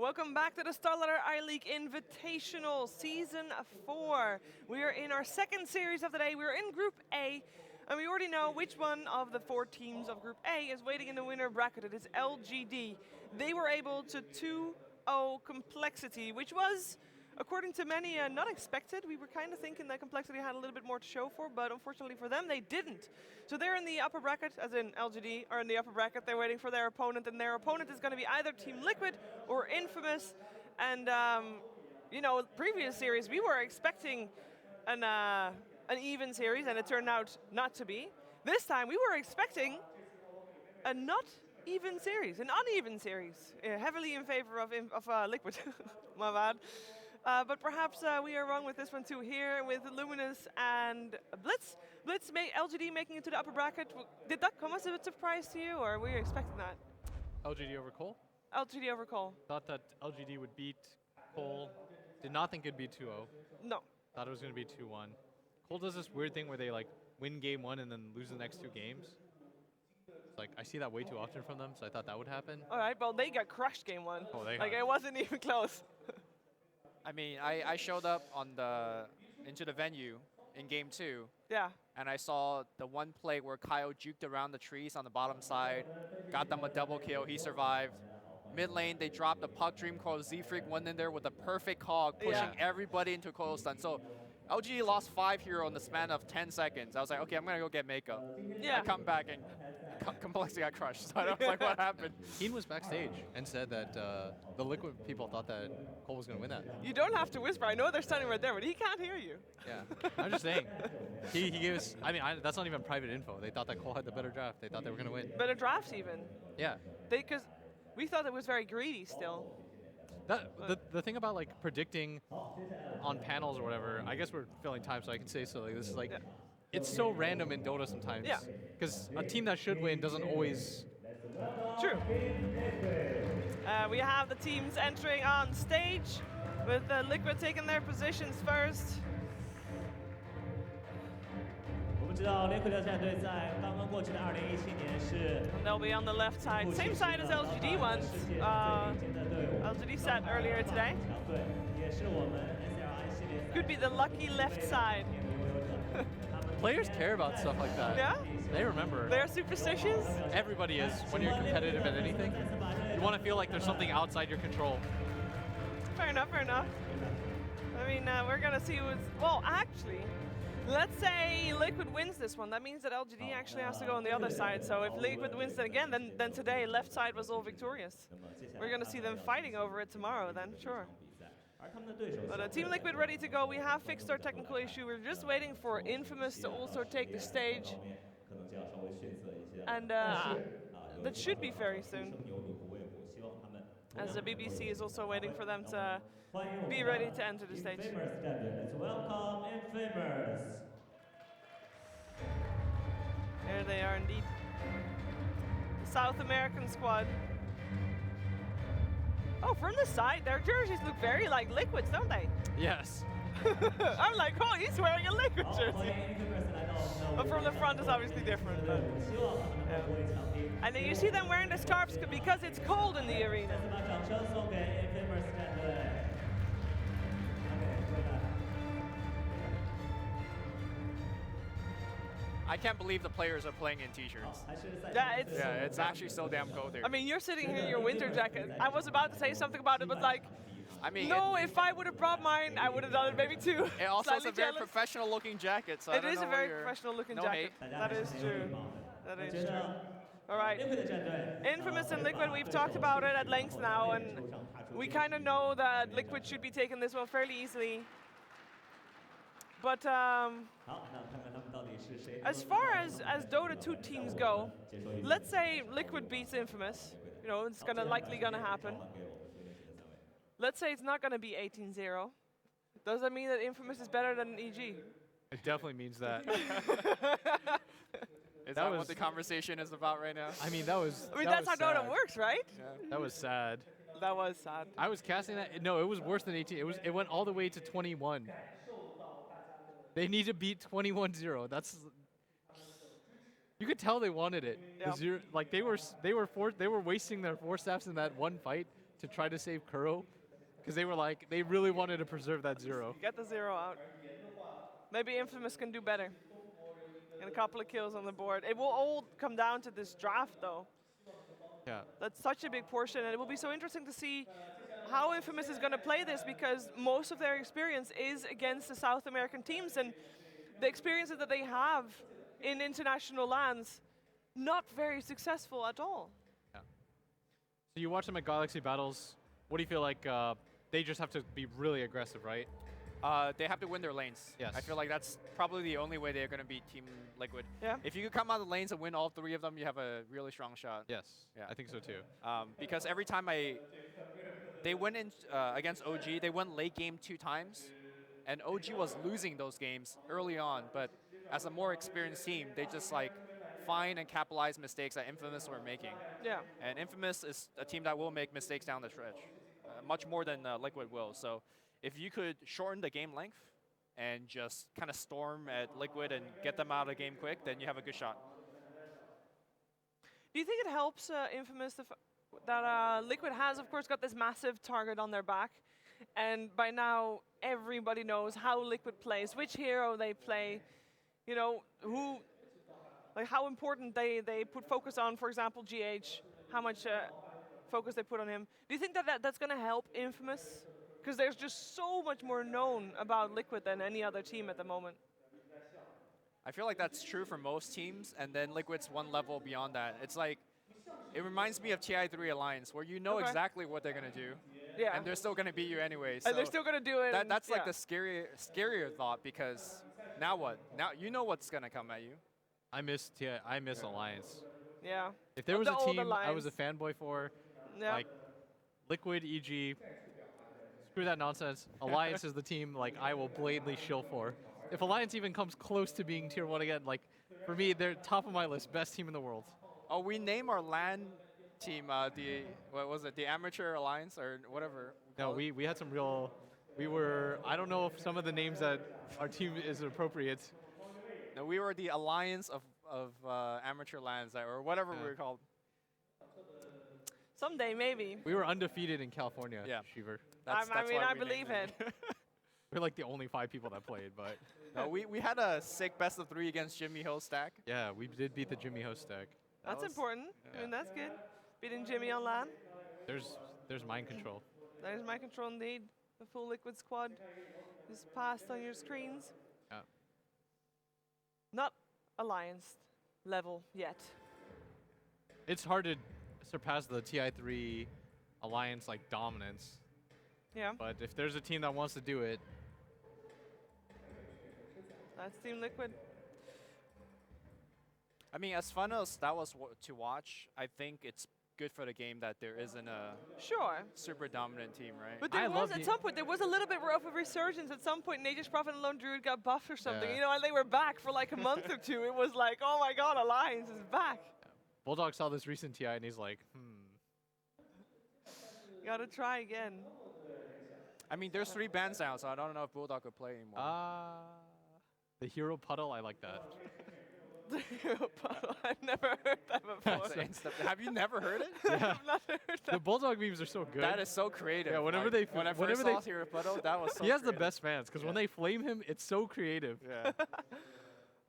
Welcome back to the StarLadder I-League Invitational Season 4. We are in our second series of the day. We're in Group A, and we already know which one of the 4 teams of Group A is waiting in the winner bracket. It is LGD. They were able to 2-0 Complexity, which was, according to many, not expected. We were kind of thinking that Complexity had a little bit more to show for, but unfortunately for them, they didn't. So they're in the upper bracket, as in LGD are in the upper bracket. They're waiting for their opponent, and their opponent is going to be either Team Liquid or Infamous. And you know, previous series we were expecting an even series, and it turned out not to be. This time we were expecting a not even series, an uneven series, heavily in favor of Liquid. My bad. But perhaps we are wrong with this one too. Here with Luminous and Blitz. LGD making it to the upper bracket. Did that come as a surprise to you, or were you expecting that? LGD over Cole? LGD over Cole. Thought that LGD would beat Cole. Did not think it'd be 2-0. No. Thought it was going to be 2-1. Cole does this weird thing where they like win game 1 and then lose the next 2 games. It's like, I see that way too often from them, so I thought that would happen. All right, well, they got crushed game 1. Oh, they like, it wasn't even close. I mean, I showed up into the venue in game 2. Yeah. And I saw the one play where Kyle juked around the trees on the bottom side, got them a double kill, he survived. Mid lane, they dropped the puck dream call. Z-Freak went in there with a perfect hog, pushing everybody into coil stun. So LG lost 5 hero in the span of 10 seconds. I was like, okay, I'm gonna go get makeup. Yeah. I come back and Complexity got crushed. So I was like, what happened? Keen was backstage and said that the Liquid people thought that Cole was going to win that. You don't have to whisper. I know they're standing right there, but he can't hear you. Yeah, I'm just saying. He gave us, I mean, that's not even private info. They thought that Cole had the better draft. They thought they were going to win. Better drafts even. Yeah. Because we thought it was very greedy still. The thing about like predicting on panels or whatever, I guess we're filling time, so I can say so. Like this is like, it's so random in Dota sometimes. Yeah. Because a team that should win doesn't always. True. We have the teams entering on stage with Liquid taking their positions first. 我们知道 Liquid 的战队在刚刚过去的2017年是 And they'll be on the left side, same side as LGD ones. LGD set earlier today. 强队，也是我们 SLI 系列 Could be the lucky left side. Players care about stuff like that. Yeah? They remember. They're superstitious. Everybody is when you're competitive at anything. You want to feel like there's something outside your control. Fair enough, fair enough. I mean, we're going to see who's... Well, actually, let's say Liquid wins this one. That means that LGD actually has to go on the other side. So if Liquid wins it again, then today left side was all victorious. We're going to see them fighting over it tomorrow then, sure. But Team Liquid ready to go. We have fixed our technical issue. We're just waiting for Infamous to also take the stage. And that should be very soon. As the BBC is also waiting for them to be ready to enter the stage. Welcome Infamous. There they are indeed. The South American squad. Oh, from the side, their jerseys look very like Liquids, don't they? Yes. I'm like, oh, he's wearing a Liquid jersey. But from the front is obviously different. But, yeah. And then you see them wearing the scarves because it's cold in the arena. I can't believe the players are playing in t-shirts. Yeah, It's actually so damn cold here. I mean, you're sitting here in your winter jacket. I was about to say something about it, but like, I mean, no, if I would have brought mine, I would have done it maybe too. it also is Slightly a very jealous. professional looking jacket. So I It don't is know a where very you're- professional looking no jacket. hate. That is true. That is true. All right. Infamous and Liquid, we've talked about it at length now, and we kind of know that Liquid should be taking this one fairly easily. But as far as Dota 2 teams go, let's say Liquid beats Infamous. You know, it's likely gonna happen. Let's say it's not gonna be 18-0. Does that mean that Infamous is better than EG? It definitely means that. Is That that was- what the conversation is about right now? I mean, that was. I mean, that that's how was Dota sad. works, right? Yeah. That was sad. That was sad. I was casting that. No, it was worse than 18. It went all the way to 21. They need to beat 21-0. That's. You could tell they wanted it. Yep. Like they were wasting their 4 steps in that one fight to try to save Kuro, because they were like they really wanted to preserve that 0. Get the 0 out. Maybe Infamous can do better. And a couple of kills on the board. It will all come down to this draft, though. Yeah. That's such a big portion, and it will be so interesting to see how Infamous is going to play this, because most of their experience is against the South American teams, and the experiences that they have in international lands, not very successful at all. So you watch them at Galaxy Battles. What do you feel like? They just have to be really aggressive, right? They have to win their lanes. Yes. I feel like that's probably the only way they're going to beat Team Liquid. Yeah. If you could come out of the lanes and win all 3 of them, you have a really strong shot. Yes. Yeah. I think so too. Because every time they went in against OG, they went late game 2 times, and OG was losing those games early on. But as a more experienced team, they just like find and capitalize mistakes that Infamous were making. Yeah. And Infamous is a team that will make mistakes down the stretch, much more than Liquid will. So if you could shorten the game length and just kind of storm at Liquid and get them out of the game quick, then you have a good shot. Do you think it helps Infamous that Liquid has, of course, got this massive target on their back, and by now everybody knows how Liquid plays, which hero they play, you know, who, like how important they put focus on, for example, GH, how much focus they put on him. Do you think that's going to help Infamous? Because there's just so much more known about Liquid than any other team at the moment. I feel like that's true for most teams, and then Liquid's one level beyond that. It's like, it reminds me of TI3 Alliance, where you know exactly what they're going to do, Yeah. and they're still going to beat you anyway. And they're still going to do it. That's like yeah. the scarier thought, because now what? Now you know what's going to come at you. I miss Alliance. Yeah. If there was The a old team I was a Alliance. fanboy for, Yeah. like Liquid, EG, screw that nonsense. Alliance is the team like I will blatantly shill for. If Alliance even comes close to being tier 1 again, like for me, they're top of my list, best team in the world. Oh, we name our LAN team what was it? The Amateur Alliance or whatever. No, we had some real. We were. I don't know if some of the names that our team is appropriate. No, we were the Alliance of Amateur LANs, or whatever we were called. Someday, maybe. We were undefeated in California. Yeah. Shiver. That's I mean, why I we believe named it. We're like the only 5 people that played, but No, we had a sick best of 3 against Jimmy Hill stack. yeah, we did beat the Jimmy Host stack. That's was- important. I mean, that's good. Beating Jimmy on LAN. There's mind control. There's my control indeed. The full Liquid squad is passed on your screens. Yeah. Not Alliance level yet. It's hard to surpass the TI3 Alliance like dominance, Yeah, but if there's a team that wants to do it, that's Team Liquid. I mean, as fun as that was to watch, I think it's good for the game that there isn't a Sure. super dominant team, right? But there I was, love at the- some point, there was a little bit of a resurgence. At some point, Nature's Prophet and Lone Druid got buffed or something, Yeah. you know, and they were back for like a month or 2. It was like, oh my god, Alliance is back. Bulldog saw this recent TI and he's like, Gotta try again. I mean, there's 3 bans now, so I don't know if Bulldog could play anymore. the hero puddle, I like that. I've never heard that before. Have you never heard it? I've not heard The that. Bulldog memes are so good. That is so creative. Yeah, whenever like, they- when I first whenever saw they- Hero Puddle, that was so he has the creative. best fans because when they flame him, it's so creative. Yeah.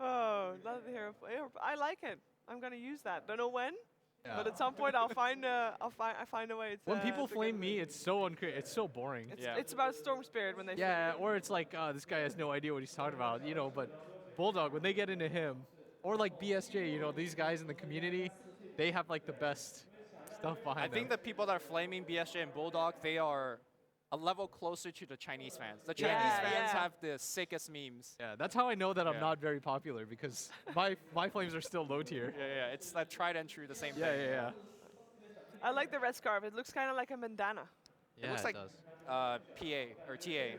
Oh, love the hero. I like it. I'm gonna use that. Don't know when, Yeah. but at some point I'll find a way. When people to flame get me, it's so it's so boring. Yeah. It's about Storm Spirit when they. Yeah, flame you. or it's like this guy has no idea what he's talking about, you know. But Bulldog, when they get into him, or like BSJ, you know, these guys in the community, they have like the best stuff behind I them. think the people that are flaming BSJ and Bulldog, they are a level closer to the Chinese fans. The Chinese Yeah, fans yeah. have the sickest memes. Yeah, that's how I know that I'm Yeah. not very popular because my flames are still low tier. Yeah, it's that tried and true, the same Yeah, thing. yeah, yeah. I like the red scarf. It looks kind of like a bandana. It looks like PA or TA.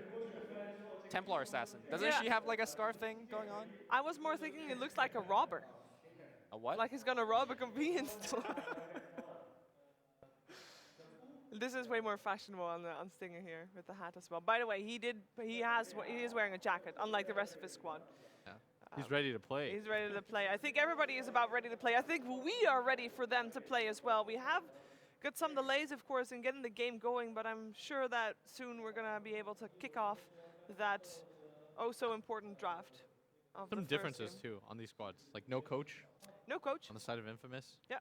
Templar Assassin. Doesn't Yeah. she have like a scarf thing going on? I was more thinking it looks like a robber, A what? like he's gonna rob a convenience store. This is way more fashionable on Stinger here with the hat as well. By the way, he is wearing a jacket, unlike the rest of his squad. He's ready to play. He's ready to play. I think everybody is about ready to play. I think we are ready for them to play as well. We have got some delays, of course, in getting the game going, but I'm sure that soon we're going to be able to kick off that so important draft of the Some first differences game. too on these squads, like no coach No coach. on the side of Infamous. Yeah.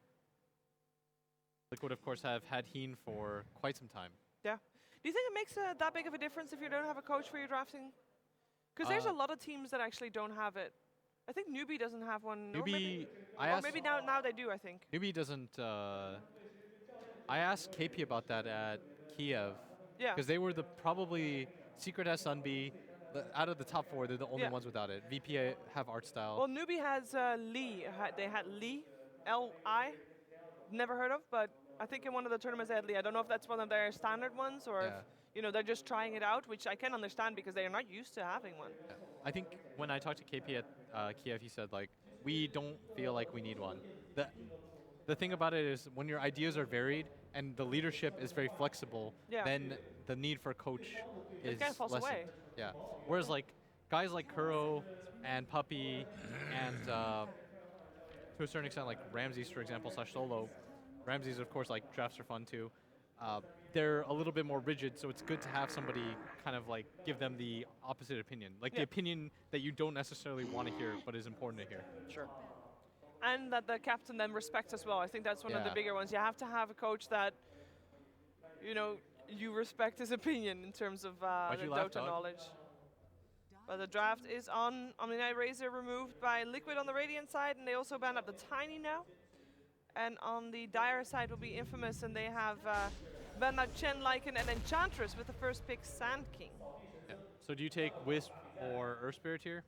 Liquid, of course, have had Heen for quite some time. Yeah. Do you think it makes that big of a difference if you don't have a coach for your drafting? Because there's a lot of teams that actually don't have it. I think Newbie doesn't have one. Newbie, Or maybe now they do, I think. Newbie doesn't. I asked KP about that at Kiev. Yeah. Because they were probably Secret has Sunbee. Out of the top 4, they're the only ones without it. VP have art style. Well, Newbie has Lee. They had Lee, L-I. Never heard of, but I think in one of the tournaments they had Lee. I don't know if that's one of their standard ones or if they're just trying it out, which I can understand because they are not used to having one. Yeah. I think when I talked to KP at Kiev, he said, like, we don't feel like we need one. The thing about it is when your ideas are varied and the leadership is very flexible, then the need for a coach is kind of falls lessened. away. Yeah. Whereas like guys like Kuro and Puppy and to a certain extent like Ramses, for example, /Solo. Ramses, of course, like drafts are fun too. They're a little bit more rigid, so it's good to have somebody kind of like give them the opposite opinion. Like the opinion that you don't necessarily want to hear, but is important to hear. Sure. And that the captain then respects as well. I think that's one of the bigger ones. You have to have a coach that, you respect his opinion in terms of the Dota knowledge. But the draft is on Omni-Knight Razor, removed by Liquid on the Radiant side, and they also banned up the Tiny now. And on the Dire side will be Infamous, and they have banned out Chen, Lycan, and Enchantress with the first pick, Sand King. Yeah. So do you take Wisp or Earth Spirit here?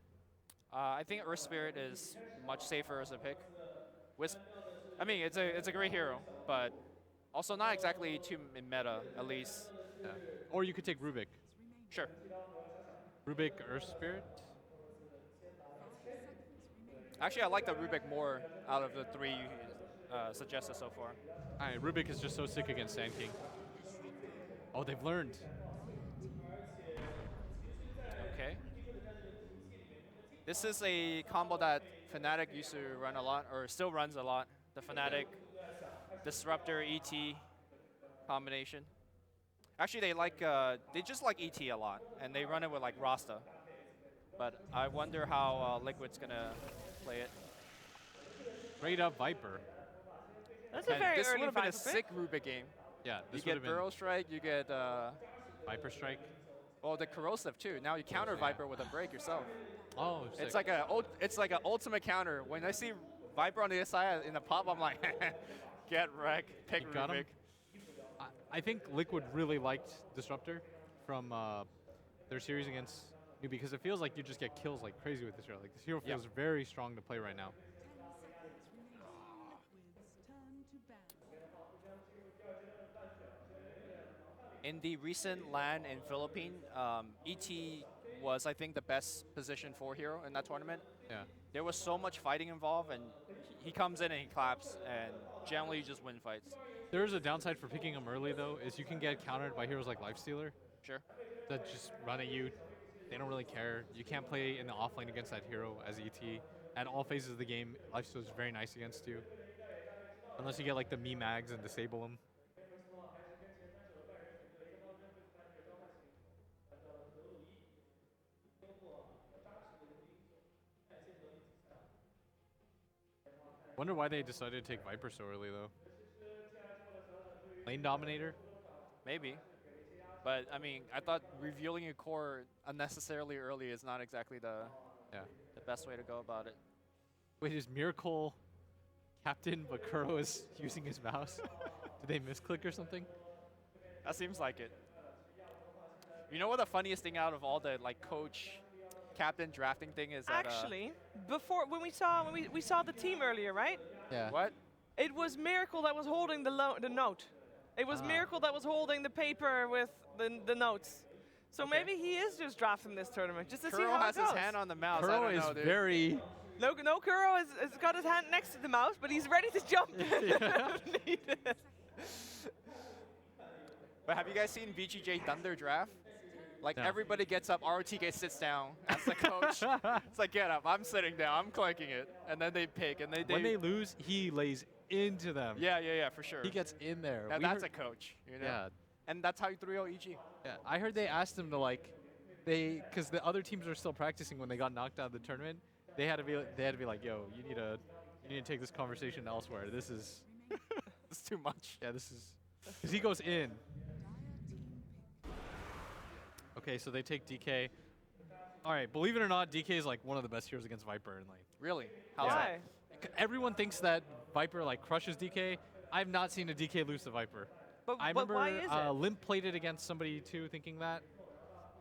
I think Earth Spirit is much safer as a pick. Wisp, I mean, it's a great hero, but also not exactly too in meta, at least. Yeah. Or you could take Rubik. Sure. Rubik, Earth Spirit? Actually, I like the Rubik more out of the 3 suggested so far. All right, Rubik is just so sick against Sand King. Oh, they've learned. Okay. This is a combo that Fnatic used to run a lot, or still runs a lot. The Fnatic Disruptor ET combination. Actually, they just like ET a lot, and they run it with like Rasta. But I wonder how Liquid's gonna play it. Straight up Viper. That's a very this early would have been a Viper pick. sick Rubik game. Yeah, You this get Burrow Strike, you get Viper Strike. well, the Corrosive too. Now you counter Viper with a break yourself. Oh, sick. It's like an ultimate counter. When I see Viper on the other side in the pop, I'm like, get wrecked, pick You got him? Rubik. I think Liquid really liked Disruptor from their series against Newbie because it feels like you just get kills like crazy with this hero. Like this hero feels very strong to play right now. In the recent LAN in Philippines, ET was, I think, the best position for hero in that tournament. Yeah. There was so much fighting involved, and he comes in and he claps, and generally you just win fights. There is a downside for picking him early though, is you can get countered by heroes like Lifestealer Sure. that just run at you. They don't really care. You can't play in the offlane against that hero as ET. At all phases of the game, Lifestealer is very nice against you. Unless you get like the me mags and disable them. Wonder why they decided to take Viper so early though. Lane Dominator? Maybe. But, I mean, I thought revealing your core unnecessarily early is not exactly the best way to go about it. Wait, is Miracle captain but Kuro is using his mouse? Did they misclick or something? That seems like it. You know what the funniest thing out of all the like coach, captain drafting thing is? That, Actually, before when we saw the team earlier, right? Yeah. what? It was Miracle that was holding the note. It was Miracle that was holding the paper with the notes. So maybe he is just drafting this tournament just to see Kuro how has it goes. his hand on the mouse. I Kuro don't is know, dude. very... No, Kuro has got his hand next to the mouse, but he's ready to jump if needed. But have you guys seen VGJ Thunder draft? Like No. everybody gets up, ROTK sits down as the coach. It's like, get up, I'm sitting down, I'm clanking it. And then they pick, and When they lose, he lays into them. yeah, for sure. He gets in there. Now We that's heard- a coach, you know? Yeah, And that's how you 3-0 EG. yeah. I heard they asked him to like, because the other teams were still practicing when they got knocked out of the tournament. They had to be like, yo, you need to take this conversation elsewhere. This is, It's too much. yeah, this is, because he goes in. Okay, so they take DK. All right, believe it or not, DK is like one of the best heroes against Viper in lane. Really? How's Why? Everyone thinks that Viper like crushes DK. I've not seen a DK lose to Viper. But, I but remember why is it? Limp played it against somebody too, thinking that.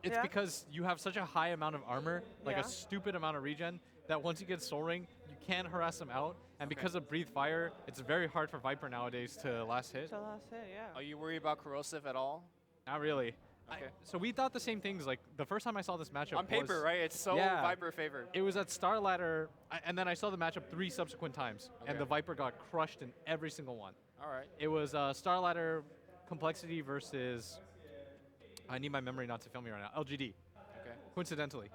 It's Yeah. because you have such a high amount of armor, like Yeah. a stupid amount of regen, that once you get Soul Ring, you can't harass them out. And because of Breathe Fire, it's very hard for Viper nowadays to last hit. So last hit, yeah. Are you worried about corrosive at all? Not really. Okay. So we thought the same things. Like the first time I saw this matchup On paper, was- right? It's so Yeah. Viper favored. It was at StarLadder, and then I saw the matchup 3 subsequent times, and Okay. the Viper got crushed in every single one. All right. It was StarLadder Complexity versus, I need my memory not to fail me right now, LGD, Okay. coincidentally.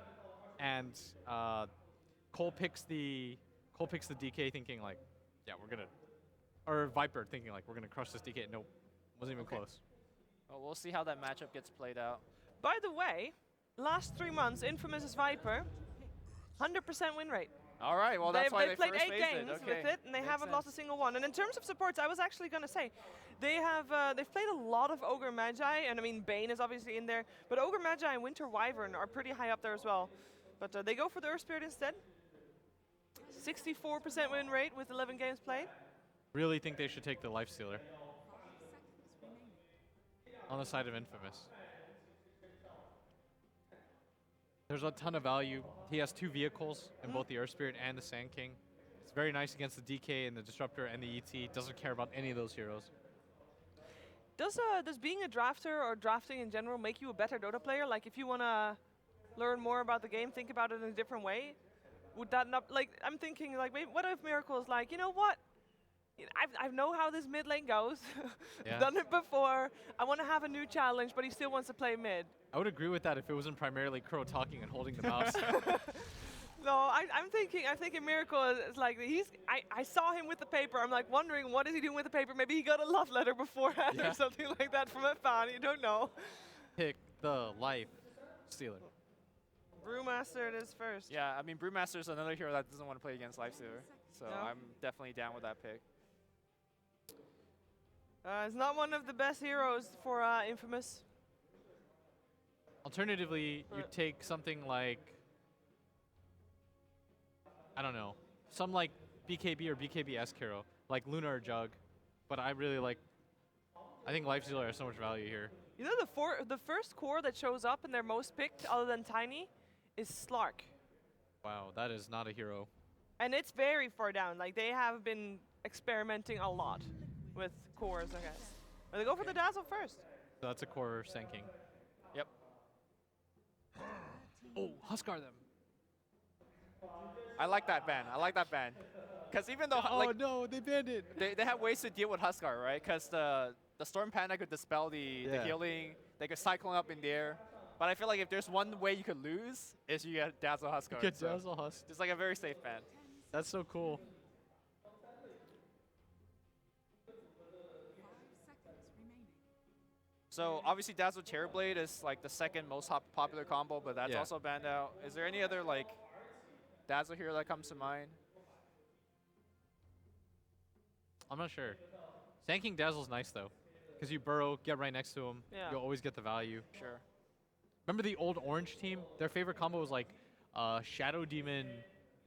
And Cole picks the DK thinking like, yeah, we're gonna, or Viper thinking like, we're gonna crush this DK. Nope, wasn't even Okay. close. Well, we'll see how that matchup gets played out. By the way, last 3 months, Infamous is Viper, 100% win rate. All right. Well, that's why they played first 8 phased games it. Okay. with it, and they Makes haven't lost a sense. single one. And in terms of supports, I was actually going to say, they've played a lot of Ogre Magi, and I mean Bane is obviously in there, but Ogre Magi and Winter Wyvern are pretty high up there as well. But they go for the Earth Spirit instead. 64% win rate with 11 games played. Really think they should take the Life Stealer on the side of Infamous. There's a ton of value. He has 2 vehicles in both the Earth Spirit and the Sand King. It's very nice against the DK and the Disruptor and the ET. Doesn't care about any of those heroes. Does being a drafter or drafting in general make you a better Dota player? Like if you want to learn more about the game, think about it in a different way, would that not, like, I'm thinking like, wait, what if Miracle is like, you know what? I know how this mid lane goes. Yeah. Done it before. I want to have a new challenge, but he still wants to play mid. I would agree with that if it wasn't primarily Crow talking and holding the mouse. No, I'm thinking Miracle is like, I saw him with the paper. I'm like wondering what is he doing with the paper? Maybe he got a love letter beforehand Yeah. or something like that from a fan. You don't know. Pick the Life Stealer. Brewmaster it is first. Yeah, I mean, Brewmaster's another hero that doesn't want to play against Lifestealer. So No. I'm definitely down with that pick. It's not one of the best heroes for Infamous. Alternatively, you Right. take something like, I don't know, some like BKB or BKB-esque hero, like Luna or Jug. But I really like, I think Life Stealer has so much value here. You know the first core that shows up in their most picked, other than Tiny, is Slark, Wow, that is not a hero. and it's very far down. Like they have been experimenting a lot with cores, I guess. But they go for the Dazzle first. So that's a core Sand King. Yep. Oh, Huskar them. I like that ban. I like that ban. Because even though Oh like, no, they banned it. they have ways to deal with Huskar, right? Because the Storm Panda could dispel the Yeah. healing. They could Cyclone up in the air. But I feel like if there's one way you could lose, is you get Dazzle Huskar. Get so Dazzle Husk. Just like a very safe ban. That's so cool. So obviously Dazzle Terrorblade is like the second most popular combo, but that's Yeah. also banned out. Is there any other like Dazzle hero that comes to mind? I'm not sure. Sand King Dazzle's nice though, because you burrow, get right next to him. Yeah. You always get the value. Sure. Remember the old Orange team? Their favorite combo was like Shadow Demon,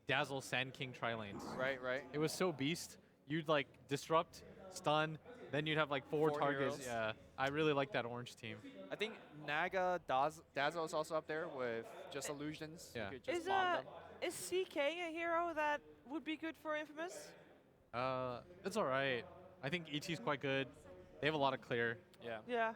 Dazzle, Sand King tri-lanes. Right, right. It was so beast. You'd like disrupt, stun, then you'd have like four Four targets. heroes. Yeah, I really like that Orange team. I think Naga Dazzle is also up there with just illusions. Yeah. You could just Is bomb them. is CK a hero that would be good for Infamous? It's all right. I think ET's quite good. They have a lot of clear. Yeah. Yeah.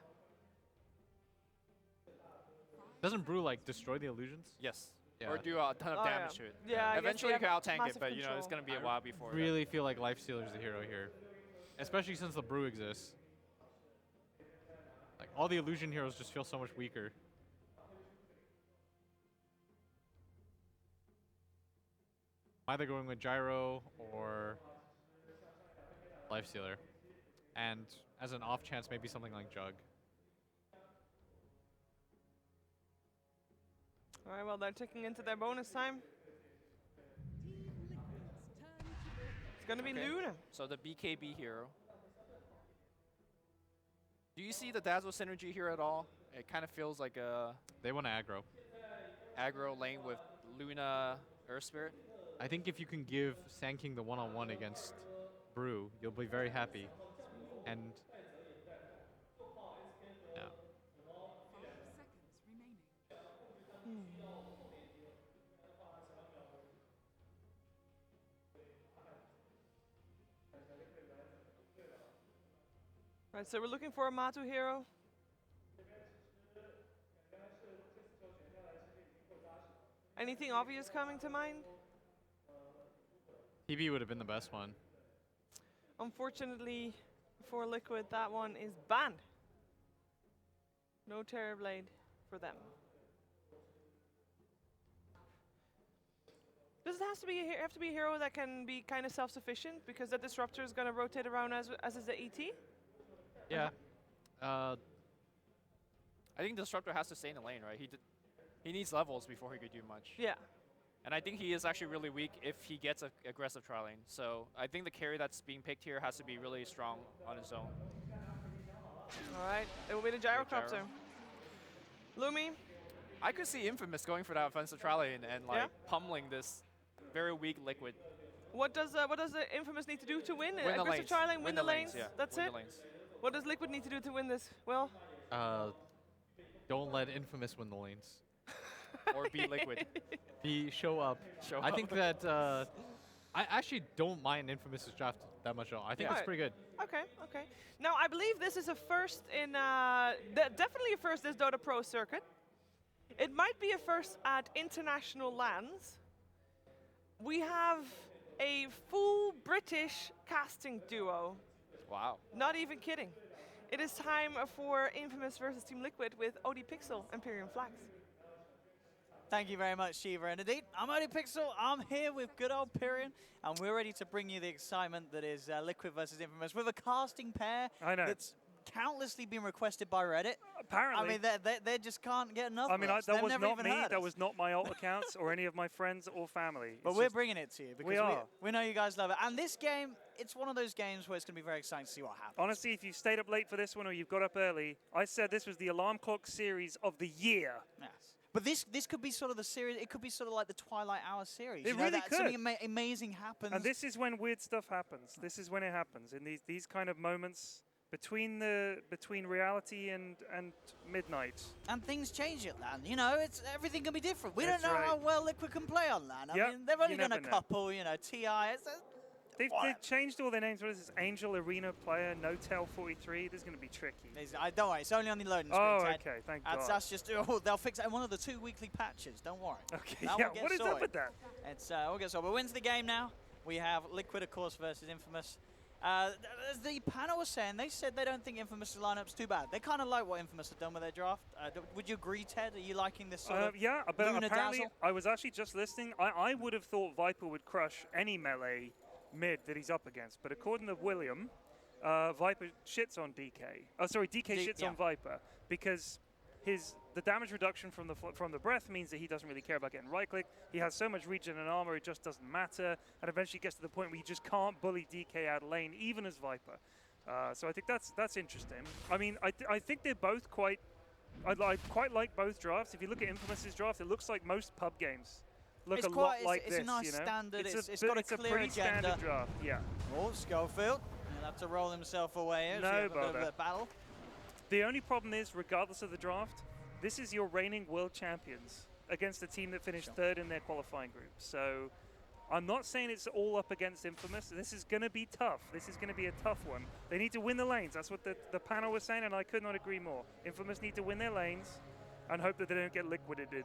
Doesn't Brew like destroy the illusions? Yes. Yeah. Or do a ton of Oh, damage yeah. to it. Yeah, I guess Eventually they you can have out tank it, massive but you know it's control. gonna be a while before. that. Really feel like Life Stealer's the hero here, especially since the Brew exists. Like all the illusion heroes just feel so much weaker. either going with Gyro or Lifestealer. And as an off chance, maybe something like Jug. All right, well, they're ticking into their bonus time. It's going to be Luna. So the BKB hero. Do you see the Dazzle synergy here at all? It kind of feels like a They want to aggro. aggro lane with Luna Earth Spirit. I think if you can give Sand King the one-on-one against Brew, you'll be very happy. And yeah. Right, so we're looking for a Matu hero. Anything obvious coming to mind? TB would have been the best one. Unfortunately for Liquid, that one is banned. No Terror Blade for them. Does it have to be a hero that can be kind of self-sufficient, because the Disruptor is going to rotate around as is the ET? Yeah. I think Disruptor has to stay in the lane, right? He needs levels before he could do much. Yeah. And I think he is actually really weak if he gets aggressive trialing. So I think the carry that's being picked here has to be really strong on his own. All right, it will be the Gyrocopter. Lumi? I could see Infamous going for that offensive trialing and like pummeling this very weak Liquid. What does the Infamous need to do to win? Win the Aggressive lanes. trialing, win the lanes. Yeah. That's win it. The lanes. What does Liquid need to do to win this? Will? Don't let Infamous win the lanes. Or be Liquid. Show up. Show I up. think that I actually don't mind Infamous's draft that much at all. I think it's pretty good. Okay, okay. Now, I believe this is a first in, definitely a first this Dota Pro circuit. It might be a first at international lands. We have a full British casting duo. Wow. Not even kidding. It is time for Infamous versus Team Liquid with ODPixel and PyrionFlax. Thank you very much, Shiva. And indeed, I'm ODPixel. I'm here with good old Pyrion, and we're ready to bring you the excitement that is Liquid versus Infamous with a casting pair that's countlessly been requested by Reddit. Apparently. I mean, they just can't get enough. I mean, of us. that They've was never not even me. heard That us. was not my alt accounts or any of my friends or family. But It's we're just- bringing it to you because We are. we know you guys love it. And this game, it's one of those games where it's going to be very exciting to see what happens. Honestly, if you stayed up late for this one or you've got up early, I said this was the alarm clock series of the year. Yes. But this could be sort of the series. It could be sort of like the Twilight Hour series. It you know, really that could. Something amazing happens. And this is when weird stuff happens. This is when it happens in these kind of moments between reality and midnight. And things change at LAN. You know, everything can be different. We That's don't know right. how well Liquid can play on LAN. I Yep, mean, they've only you done a never know. couple. You know, TI. They've changed all their names. What is this? Angel Arena Player, No-Tail 43. This is going to be tricky. Don't worry, it's only on the loading screen. Oh, Ted. okay, thank That's God. just they'll fix it in one of the 2 weekly patches. Don't worry. Okay, That yeah, will get what is up sorted. with that? It's we'll get sorted. But wins the game now. We have Liquid, of course, versus Infamous. As the panel was saying, they said they don't think Infamous' lineup's too bad. They kind of like what Infamous have done with their draft. Would you agree, Ted? Are you liking this sort of Yeah, but Luna apparently dazzle? I was actually just listening. I would have thought Viper would crush any melee mid that he's up against. But according to William, Viper shits on DK. Oh, sorry, DK shits on Viper because the damage reduction from the breath means that he doesn't really care about getting right click. He has so much regen and armor, it just doesn't matter. And eventually gets to the point where you just can't bully DK out of lane, even as Viper. So I think that's interesting. I mean, I think they're both quite. I quite like both drafts. If you look at Infamous's draft, it looks like most pub games. Look a lot like it's this. a nice you know? standard. It's a got a it's clear pretty agenda. standard draft. Yeah. Oh, Schofield. He'll have to roll himself away here. No so you have a bit bother. of a battle. The only problem is, regardless of the draft, this is your reigning world champions against a team that finished third in their qualifying group. So I'm not saying it's all up against Infamous. This is going to be tough. This is going to be a tough one. They need to win the lanes. That's what the panel was saying, and I could not agree more. Infamous need to win their lanes and hope that they don't get liquidated.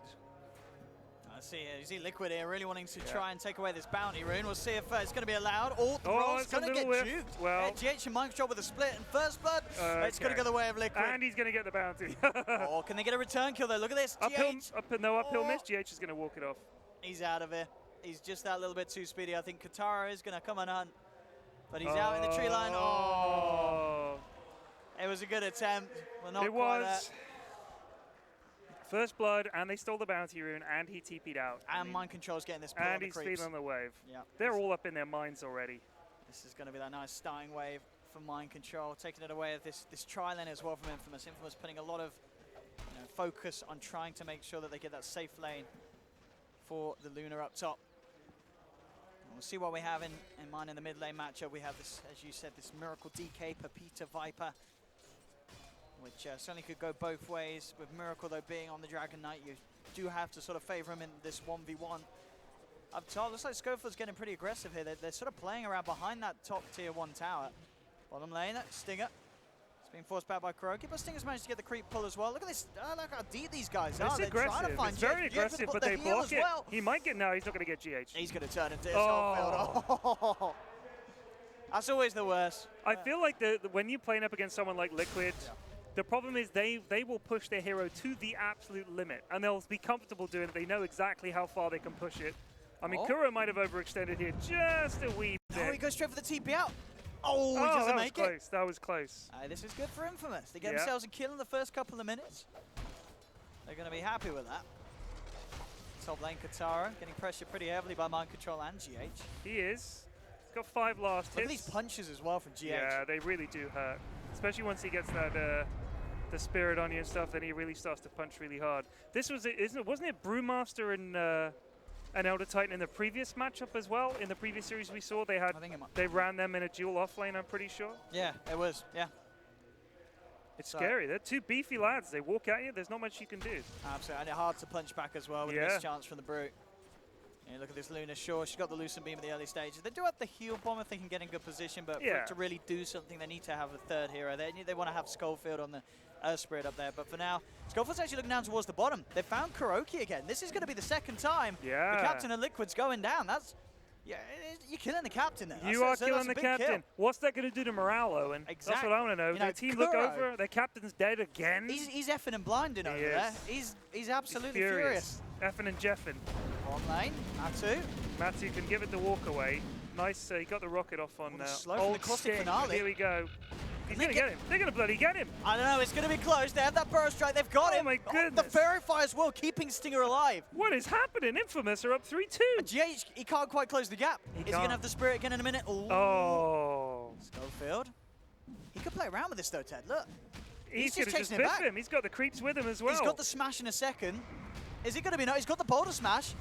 You see Liquid here really wanting to try and take away this bounty rune. We'll see if it's going to be allowed. Oh, the roll's it's a going to get little whiff. juked. Well, GH and Mike's job with a split and first blood. It's going to go the way of Liquid. And he's going to get the bounty. Oh, can they get a return kill though? Look at this. Uphill GH. miss. GH is going to walk it off. He's out of here. He's just that little bit too speedy. I think Katara is going to come and hunt, but he's out in the tree line. Oh. It was a good attempt. Well, not it quite was. First blood, and they stole the bounty rune, and he TP'd out. And Mind Control's getting this pull and on the he's creeps. feeling the wave. Yeah. They're all up in their minds already. This is going to be that nice starting wave for Mind Control, taking it away of this tri-lane as well from Infamous. Infamous putting a lot of focus on trying to make sure that they get that safe lane for the Luna up top. And we'll see what we have in mind in the mid lane matchup. We have this, as you said, this Miracle DK, Pepita Viper, which certainly could go both ways. With Miracle, though, being on the Dragon Knight, you do have to sort of favor him in this 1v1. Up top, looks like Schofield's getting pretty aggressive here. They're sort of playing around behind that top tier 1 tower. Bottom lane, Stinger. It's being forced back by KuroKy, but Stinger's managed to get the creep pull as well. Look at this, look how deep these guys are. It's They're aggressive. trying to find It's very GH. aggressive, but they block it. Well. He might get, no, he's not going to get GH. He's going to turn into Schofield. Oh. That's always the worst. I feel like when you're playing up against someone like Liquid, the problem is they will push their hero to the absolute limit, and they'll be comfortable doing it. They know exactly how far they can push it. I mean, Kuro might have overextended here just a wee bit. Oh, he goes straight for the TP out. Oh, he doesn't make it. That was close. This is good for Infamous. They get themselves a kill in the first couple of minutes. They're going to be happy with that. Top lane Katara getting pressured pretty heavily by Mind Control and GH. He is. He's got 5 last hits. Look at these punches as well from GH. Yeah, they really do hurt. Especially once he gets that the spirit on you and stuff, then he really starts to punch really hard. This was it, wasn't it Brewmaster and Elder Titan in the previous matchup as well? In the previous series we saw, they ran them in a dual off lane, I'm pretty sure. Yeah, it was, yeah. It's scary. They're 2 beefy lads. They walk at you, there's not much you can do. Absolutely, and hard to punch back as well with a missed chance from the Brute. Yeah, look at this Luna Shore. She's got the Lucent Beam at the early stages. They do have the heal bomb if they can get in good position, but for it to really do something, they need to have a third hero. They want to have Schofield on the Earth Spirit up there, but for now, Schofield's actually looking down towards the bottom. They found KuroKy again. This is going to be the second time the captain of Liquid's going down. That's, you're killing the captain there. You are killing the captain. Kill. What's that going to do to morale, Owen? Exactly. That's what I want to know. Their team look over, their captain's dead again. He's effing and blinding over there. He's absolutely furious. Effing and jeffing. On lane, Matu. Matu can give it the walk away. Nice, he got the rocket off on old Sting. Here we go. He's going to get him. They're going to bloody get him. I don't know. It's going to be close. They have that burrow strike. They've got him. Oh, my goodness. The Fairy Fire as well, keeping Stinger alive. What is happening? Infamous are up 3-2. GH, he can't quite close the gap. Is he going to have the Spirit again in a minute? Ooh. Oh. Schofield. He could play around with this, though, Ted. Look. He's just chasing it back. Him. He's got the creeps with him as well. He's got the smash in a second. Is it going to be no? He's got the boulder smash.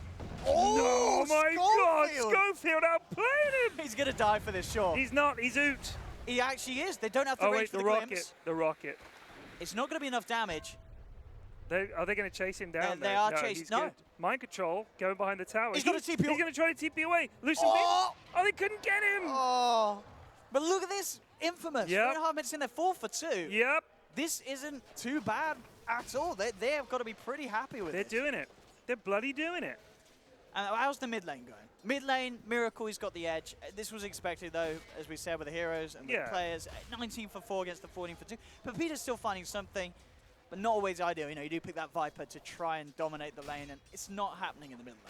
Oh, my God. Schofield outplayed him. He's going to die for this, sure. He's not. He's out. He actually is. They don't have the range for the glimpse. The rocket. It's not going to be enough damage. Are they going to chase him down? They are chasing. No. Mind Control going behind the tower. He's got a TP. He's going to try to TP away. Lucent Beam. Oh, they couldn't get him. Oh. But look at this. Infamous. 3.5 minutes in, they're 4 for 2. Yep. This isn't too bad at all. They have got to be pretty happy with it. They're doing it. They're bloody doing it. And how's the mid lane going? Mid lane, Miracle, he's got the edge. This was expected, though, as we said, with the heroes and the players. 19 for 4 against the 14 for 2. Pepita's still finding something, but not always ideal. You know, you do pick that Viper to try and dominate the lane, and it's not happening in the mid lane.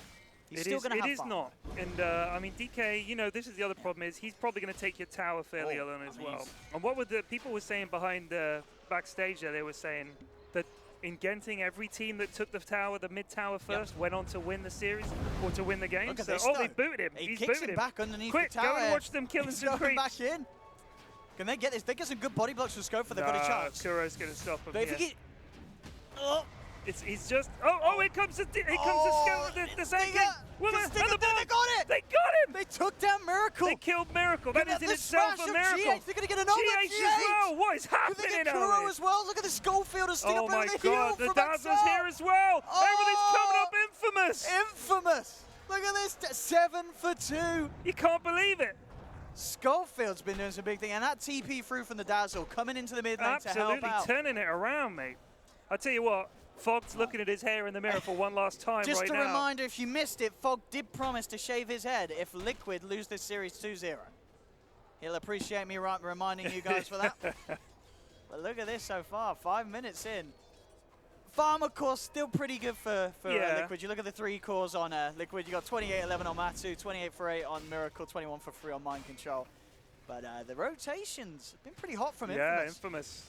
He's still going to have fun. It is not. And, I mean, DK, you know, this is the other problem is he's probably going to take your tower fairly early on as well. And what were the people were saying behind the backstage there, they were saying that in Genting, every team that took the tower, the mid tower first, went on to win the series or to win the game. So, they booted him. He kicks him back underneath Quick, the tower. Go and watch them killing some creeps. Back in. Can they get this? They get some good body blocks from Scope for they've got a chance. Kuro's going to stop him. But if he he's just. Oh! Here comes the second. They got it. They got him. They took down Miracle. They killed Miracle. That is in itself a miracle. GH. They're going to get another GH as well. What is happening? They get Kuro as well. Look at the Schofield and Stinger. Oh my God! The Dazzler's here as well. Everything's coming up. Infamous. Infamous. Look at this. 7 for 2. You can't believe it. Schofield's been doing some big thing, and that TP through from the Dazzle coming into the mid lane to help out. Absolutely turning it around, mate. I tell you what. Fog's looking at his hair in the mirror for one last time Just a reminder, if you missed it, Fog did promise to shave his head if Liquid lose this series 2-0. He'll appreciate me reminding you guys for that. But look at this so far, 5 minutes in. Farmer core still pretty good for Yeah. Liquid. You look at the 3 cores on Liquid. You got 28-11 on Matu, 28 for 8 on Miracle, 21 for 3 on Mind Control. But the rotations have been pretty hot from Infamous. Yeah, Infamous.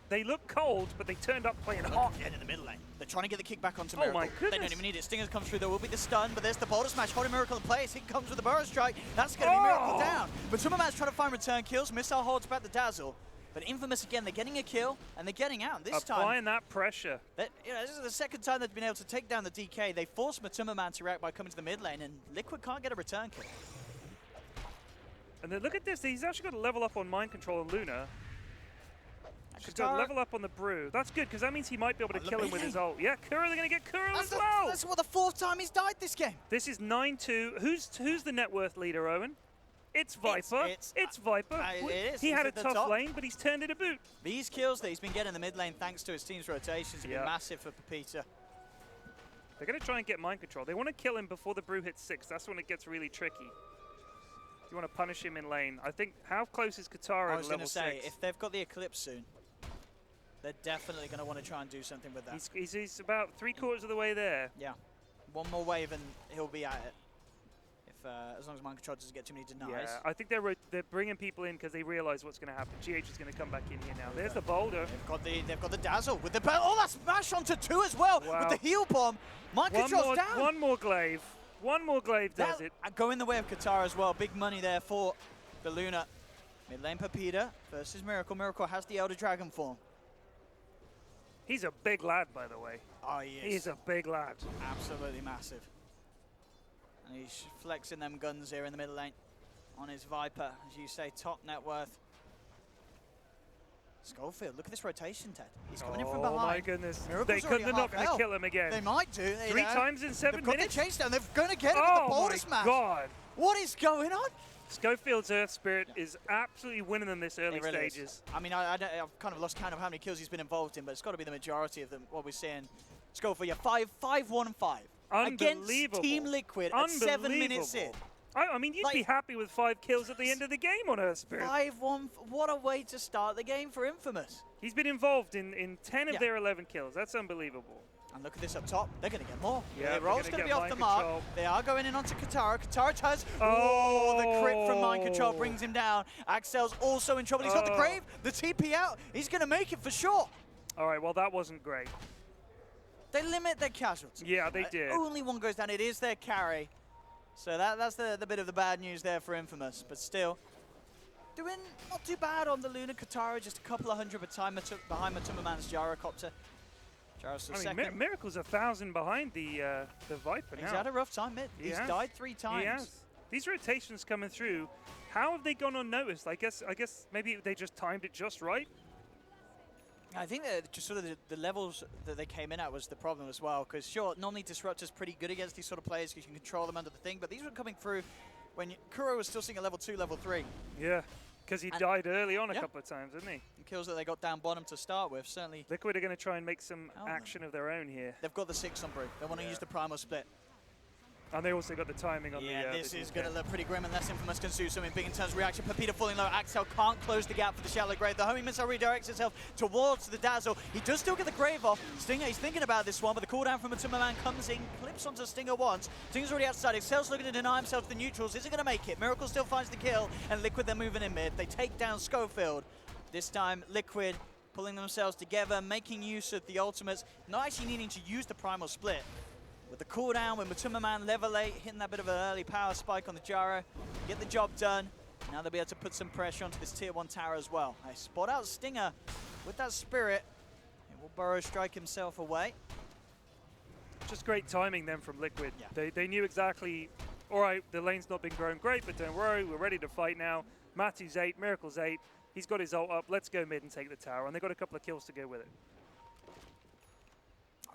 They look cold, but they turned up playing hot. Again in the middle lane. They're trying to get the kick back onto Oh Miracle. my They goodness. don't even need it. Stingers come through. There will be the stun, but there's the boulder smash. Holding Miracle in place. He comes with the burrow strike. That's going to be Miracle down. But Man's trying to find return kills. Missile holds back the dazzle. But Infamous again, they're getting a kill and they're getting out. This Applying that pressure. this is the second time they've been able to take down the DK. They forced Man to react by coming to the mid lane, and Liquid can't get a return kill. And then look at this. He's actually got to level up on Mind Control and Luna. She's got to level up on the Brew. That's good, because that means he might be able to kill him with his ult. Yeah, Kuro, they're going to get Kuro as well. That's the 4th time he's died this game. This is 9-2. Who's the net worth leader, Owen? It's Viper. It's Viper. It is. He He's had a at the tough top. lane, but he's turned it a boot. These kills that he's been getting in the mid lane thanks to his team's rotations have been massive for Pepita. They're going to try and get Mind Control. They want to kill him before the Brew hits 6. That's when it gets really tricky. You want to punish him in lane. I think, how close is Katara I to was level going to say, 6? if they've got the Eclipse soon, they're definitely going to want to try and do something with that. He's about 3/4 of the way there. Yeah. One more wave and he'll be at it. If as long as Mind Control doesn't get too many denies. Yeah, I think they're bringing people in because they realize what's going to happen. GH is going to come back in here now. There's the boulder. They've got the dazzle with the that smash onto 2 as well with the heal bomb. Mind Control's down. One more glaive. One more glaive does it. Go in the way of Katara as well. Big money there for the Luna. Mid lane Pepita versus Miracle. Miracle has the Elder Dragon form. He's a big lad, by the way. Oh, he is. He's a big lad. Absolutely massive. And he's flexing them guns here in the middle lane on his Viper. As you say, top net worth. Schofield, look at this rotation, Ted. He's coming in from behind. Oh my goodness. Miracle's They're not going to half kill him again. They might do. 3 times in 7 They've minutes? got the chase down. They're going to get it with the boulder smash. Oh my God. What is going on? Schofield's Earth Spirit is absolutely winning them this early really stages. Is. I mean, I've kind of lost count of how many kills he's been involved in, but it's got to be the majority of them, what we're seeing. Schofield, yeah, 5-1-5 against Team Liquid at 7 minutes in. I mean, you'd be happy with 5 kills at the end of the game on Earth Spirit. 5-1, what a way to start the game for Infamous. He's been involved in 10 of their 11 kills. That's unbelievable. And look at this up top. They're going to get more. Yeah, the roll's going to be off the mark. They are going in onto Katara. Katara does. Oh, the crit from Mind Control brings him down. Axel's also in trouble. He's got the Grave, the TP out. He's going to make it for sure. All right, well, that wasn't great. They limit their casualties. Yeah, they did. Only one goes down. It is their carry. So that's the bit of the bad news there for Infamous. But still, doing not too bad on the Luna. Katara just a couple of hundred behind Man's Gyrocopter. I mean, Miracle's 1,000 behind the Viper now. He's had a rough time, mid. He's died 3 times. He has. These rotations coming through, how have they gone unnoticed? I guess maybe they just timed it just right. I think that just sort of the levels that they came in at was the problem as well. Because sure, normally Disruptor's pretty good against these sort of players because you can control them under the thing. But these were coming through when Kuro was still seeing a level 2, level 3. Yeah. Because he died early on a couple of times, didn't he? And kills that they got down bottom to start with, certainly. Liquid are going to try and make some action of their own here. They've got the 6 on Brew. They want to use the primal split. And they also got the timing on the... Yeah, this is going to look pretty grim unless Infamous can do something big in terms of reaction. Pepita falling low. Axel can't close the gap for the Shallow Grave. The homing missile redirects itself towards the Dazzle. He does still get the Grave off. Stinger, he's thinking about this one, but the cooldown from Man comes in, clips onto Stinger once. Stinger's already outside. Excel's looking to deny himself to the neutrals. Is he going to make it? Miracle still finds the kill, and Liquid, they're moving in mid. They take down Schofield. This time, Liquid pulling themselves together, making use of the ultimates, not actually needing to use the primal split. With the cooldown, with Man level 8, hitting that bit of an early power spike on the gyro, get the job done. Now they'll be able to put some pressure onto this tier 1 tower as well. They spot out Stinger with that spirit. He will burrow strike himself away. Just great timing then from Liquid. Yeah. They knew exactly, all right, the lane's not been growing great, but don't worry, we're ready to fight now. Matu's 8, Miracle's 8. He's got his ult up. Let's go mid and take the tower. And they got a couple of kills to go with it.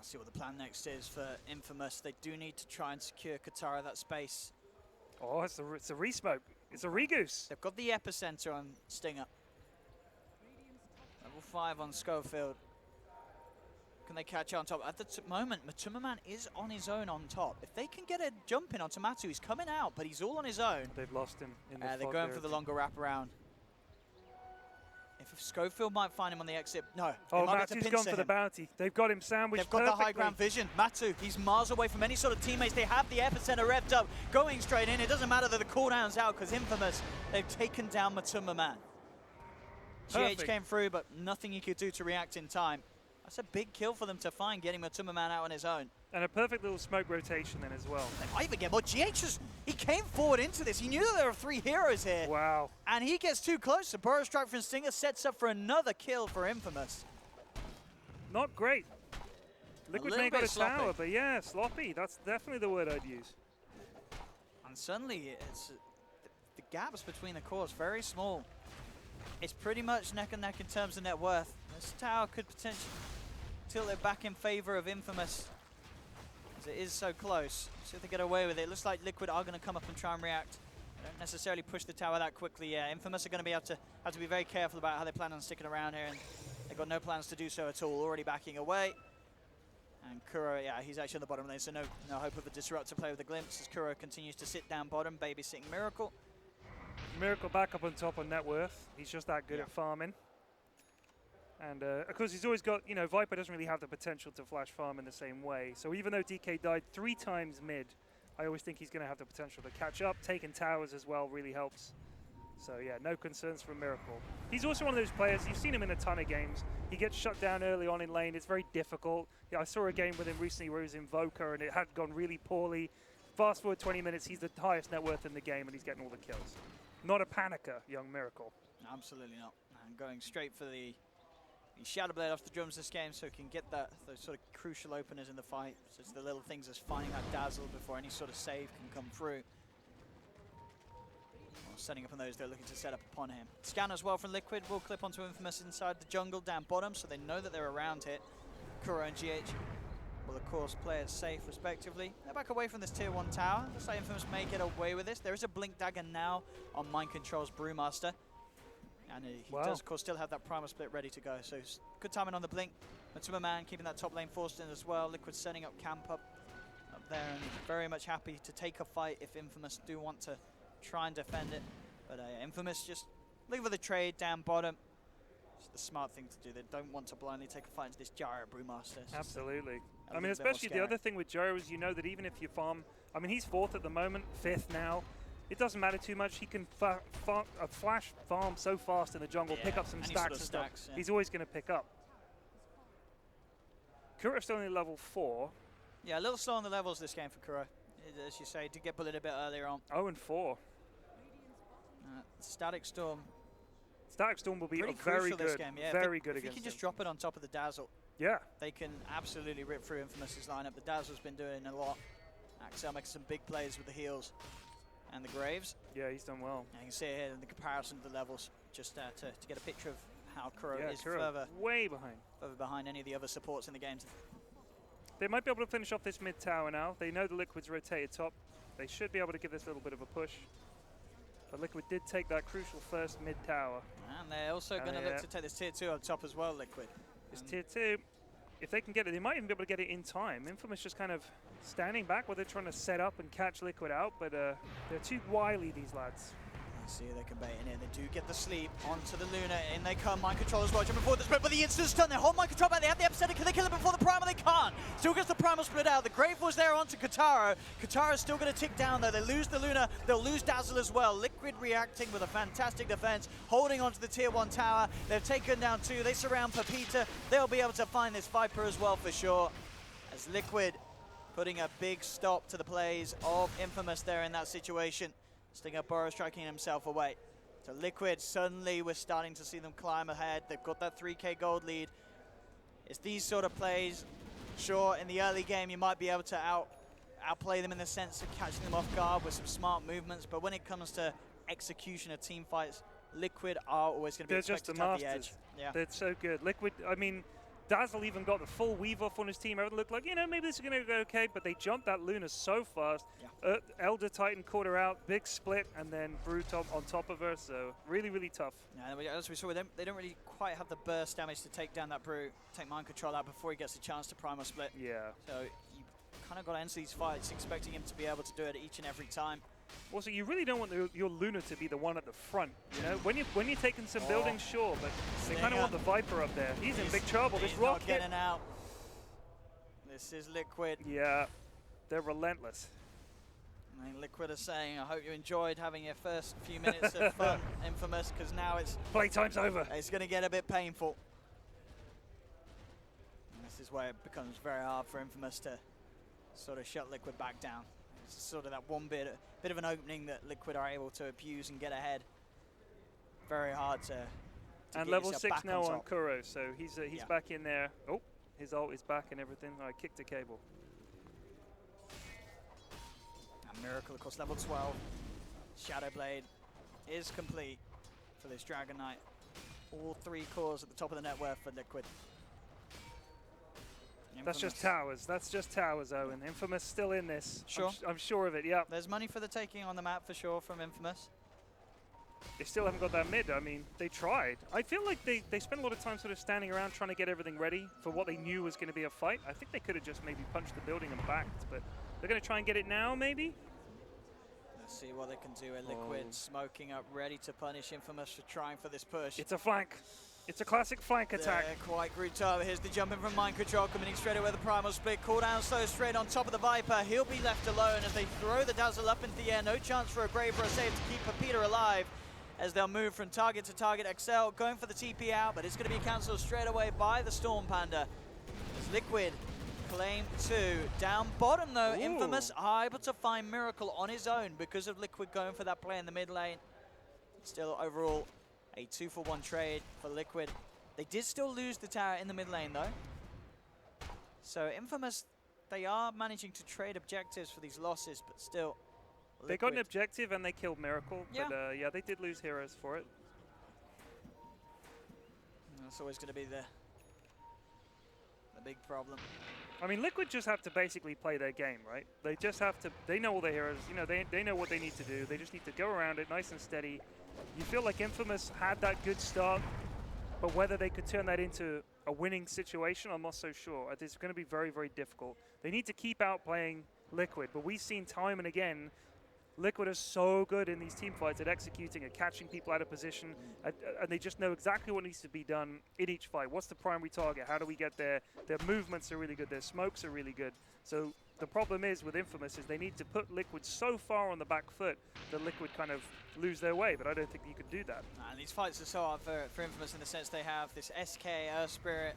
See what the plan next is for Infamous. They do need to try and secure Katara that space. Oh, it's a re-smoke. It's a re-goose. They've got the epicenter on Stinger. Level 5 on Schofield. Can they catch on top? At the moment, Man is on his own on top. If they can get a jump in onto Matu, he's coming out, but he's all on his own. They've lost him in the They're going for the longer wraparound. If Schofield might find him on the exit, no. Oh, Matu's gone for the bounty. They've got him sandwiched They've got perfectly. the high ground vision. Matu, he's miles away from any sort of teammates. They have the epicenter revved up, going straight in. It doesn't matter that the cooldown's out because Infamous, they've taken down Matuma Man. Perfect. GH came through, but nothing he could do to react in time. That's a big kill for them to find, getting Matuma Man out on his own. And a perfect little smoke rotation then as well. They might even get more. GH he came forward into this. He knew that there were 3 heroes here. Wow. And he gets too close. The Burrow Strike from Stinger sets up for another kill for Infamous. Not great. Liquid little may got bit a tower, sloppy. but yeah, sloppy. That's definitely the word I'd use. And suddenly, it's the gaps between the cores very small. It's pretty much neck and neck in terms of net worth. This tower could potentially tilt it back in favor of Infamous, as it is so close. See if they get away with it. Looks like Liquid are going to come up and try and react. They don't necessarily push the tower that quickly. Yeah, Infamous are going to have to be very careful about how they plan on sticking around here, and they've got no plans to do so at all. Already backing away. And Kuro, yeah, he's actually on the bottom lane, so no hope of a disruptor play with the glimpse as Kuro continues to sit down bottom, babysitting Miracle. Miracle back up on top on net worth. He's just that good at farming. And of course, he's always got, Viper doesn't really have the potential to flash farm in the same way. So even though DK died 3 times mid, I always think he's going to have the potential to catch up. Taking towers as well really helps. So yeah, no concerns from Miracle. He's also one of those players, you've seen him in a ton of games. He gets shut down early on in lane. It's very difficult. Yeah, I saw a game with him recently where he was Invoker and it had gone really poorly. Fast forward 20 minutes, he's the highest net worth in the game and he's getting all the kills. Not a panicker, young Miracle. Absolutely not. And going straight for the Shadow Blade off the drums this game, so he can get those sort of crucial openers in the fight. So it's the little things as finding that dazzle before any sort of save can come through. Well, setting up on those, they're looking to set up upon him. Scan as well from Liquid will clip onto Infamous inside the jungle down bottom, so they know that they're around here. Kuro and GH will of course play it safe respectively. They're back away from this tier 1 tower. Looks like Infamous may get away with this. There is a Blink Dagger now on Mind Control's Brewmaster. And he does, of course, still have that primal split ready to go. So good timing on the blink. Matuma Man keeping that top lane forced in as well. Liquid setting up camp up there and very much happy to take a fight if Infamous do want to try and defend it. But Infamous just leave with the trade down bottom. It's the smart thing to do. They don't want to blindly take a fight into this Gyro Brewmaster. Absolutely. I mean, especially the other thing with Gyro is that even if you farm, I mean, he's 4th at the moment, 5th now. It doesn't matter too much. He can flash farm so fast in the jungle, pick up some stacks and stuff. Yeah. He's always going to pick up. Kuro's still only level 4. Yeah, a little slow on the levels this game for Kuro. As you say, did get bullied a bit earlier on. 0-4. Static Storm. Static Storm will be very good. This game. Yeah, very good against him. If you can just drop it on top of the Dazzle, yeah, they can absolutely rip through Infamous's lineup. The Dazzle's been doing a lot. Axel making some big plays with the heals and the Graves. Yeah, he's done well. And you can see it here in the comparison of the levels, just to get a picture of how Kuro is way behind. Further behind any of the other supports in the game. They might be able to finish off this mid tower now. They know the Liquid's rotated top. They should be able to give this a little bit of a push. But Liquid did take that crucial first mid tower. And they're also going to look to take this tier 2 up top as well, Liquid. This tier 2, if they can get it, they might even be able to get it in time. Infamous just kind of standing back while they're trying to set up and catch Liquid out, but they're too wily, these lads. Let's see if they can bait in here. They do get the sleep onto the Luna. In they come. Mind Control as well. Jumping forward the split, but the instant stun. They hold Mind Control back. They have the epicenter. Can they kill it before the primal? They can't. Still gets the primal split out. The Grave was there onto Kataro. Kataro's still going to tick down though. They lose the Luna. They'll lose Dazzle as well. Liquid reacting with a fantastic defense, holding onto the tier 1 tower. They've taken down 2. They surround Pepita. They'll be able to find this Viper as well for sure. As Liquid putting a big stop to the plays of Infamous there in that situation. Stinger Burrow striking himself away. So Liquid, suddenly we're starting to see them climb ahead. They've got that 3k gold lead. It's these sort of plays. Sure, in the early game you might be able to outplay them in the sense of catching them off guard with some smart movements, but when it comes to execution of team fights, Liquid are always going to be expected to have the edge. Yeah. They're so good. Liquid, I mean, Dazzle even got the full weave off on his team. It looked like, maybe this is going to go okay, but they jumped that Luna so fast. Yeah. Elder Titan caught her out, big split, and then Brute on top of her, so really, really tough. Yeah, as we saw with them, they don't really quite have the burst damage to take down that Brute, take Mind Control out before he gets a chance to primal split. Yeah. So you kind of got to enter these fights expecting him to be able to do it each and every time. Also, you really don't want your Luna to be the one at the front. You know, when you're taking some buildings, sure, but they kind of want the Viper up there. He's in big trouble. This He's rocket. not getting out. This is Liquid. Yeah, they're relentless. I mean, Liquid are saying, I hope you enjoyed having your first few minutes of fun, Infamous, because now playtime's over. It's going to get a bit painful. And this is where it becomes very hard for Infamous to sort of shut Liquid back down. It's sort of that one bit of an opening that Liquid are able to abuse and get ahead. Very hard to and get level yourself 6 back now on top. Kuro, so he's back in there. Oh, his ult is back and everything. I kicked a cable. And Miracle, of course, level 12. Shadow Blade is complete for this Dragon Knight. All 3 cores at the top of the net worth for Liquid. That's just towers. That's just towers, Owen. Infamous still in this. Sure. I'm sure of it, yeah. There's money for the taking on the map for sure from Infamous. They still haven't got that mid. I mean, they tried. I feel like they spent a lot of time sort of standing around trying to get everything ready for what they knew was going to be a fight. I think they could have just maybe punched the building and backed, but they're going to try and get it now, maybe? Let's see what they can do. Liquid smoking up, ready to punish Infamous for trying for this push. It's a flank. It's a classic flank attack. They're quite grouped up. Here's the jump in from Mind Control, coming in straight away with the Primal Split. Cooldown slow straight on top of the Viper. He'll be left alone as they throw the Dazzle up into the air. No chance for a Grave or a save to keep Pepita alive as they'll move from target to target. Excel going for the TP out, but it's going to be cancelled straight away by the Storm Panda. As Liquid claim 2. Down bottom though, Ooh. Infamous are able to find Miracle on his own because of Liquid going for that play in the mid lane. Still overall a 2-for-1 trade for Liquid. They did still lose the tower in the mid lane though. So Infamous, they are managing to trade objectives for these losses, but still. They got an objective and they killed Miracle, Yeah. but yeah, they did lose heroes for it. That's always going to be the big problem. I mean, Liquid just have to basically play their game, right? They just have to, they know all their heroes, you know, they know what they need to do. They just need to go around it nice and steady. You feel like Infamous had that good start, but whether they could turn that into a winning situation, I'm not so sure. It's going to be very, very difficult. They need to keep outplaying Liquid, but we've seen time and again, Liquid is so good in these team fights at executing, at catching people out of position, and they just know exactly what needs to be done in each fight. What's the primary target? How do we get there? Their movements are really good. Their smokes are really good. So the problem is with Infamous is they need to put Liquid so far on the back foot that Liquid kind of lose their way, but I don't think you could do that. And these fights are so hard for Infamous in the sense they have this SK, Earth Spirit.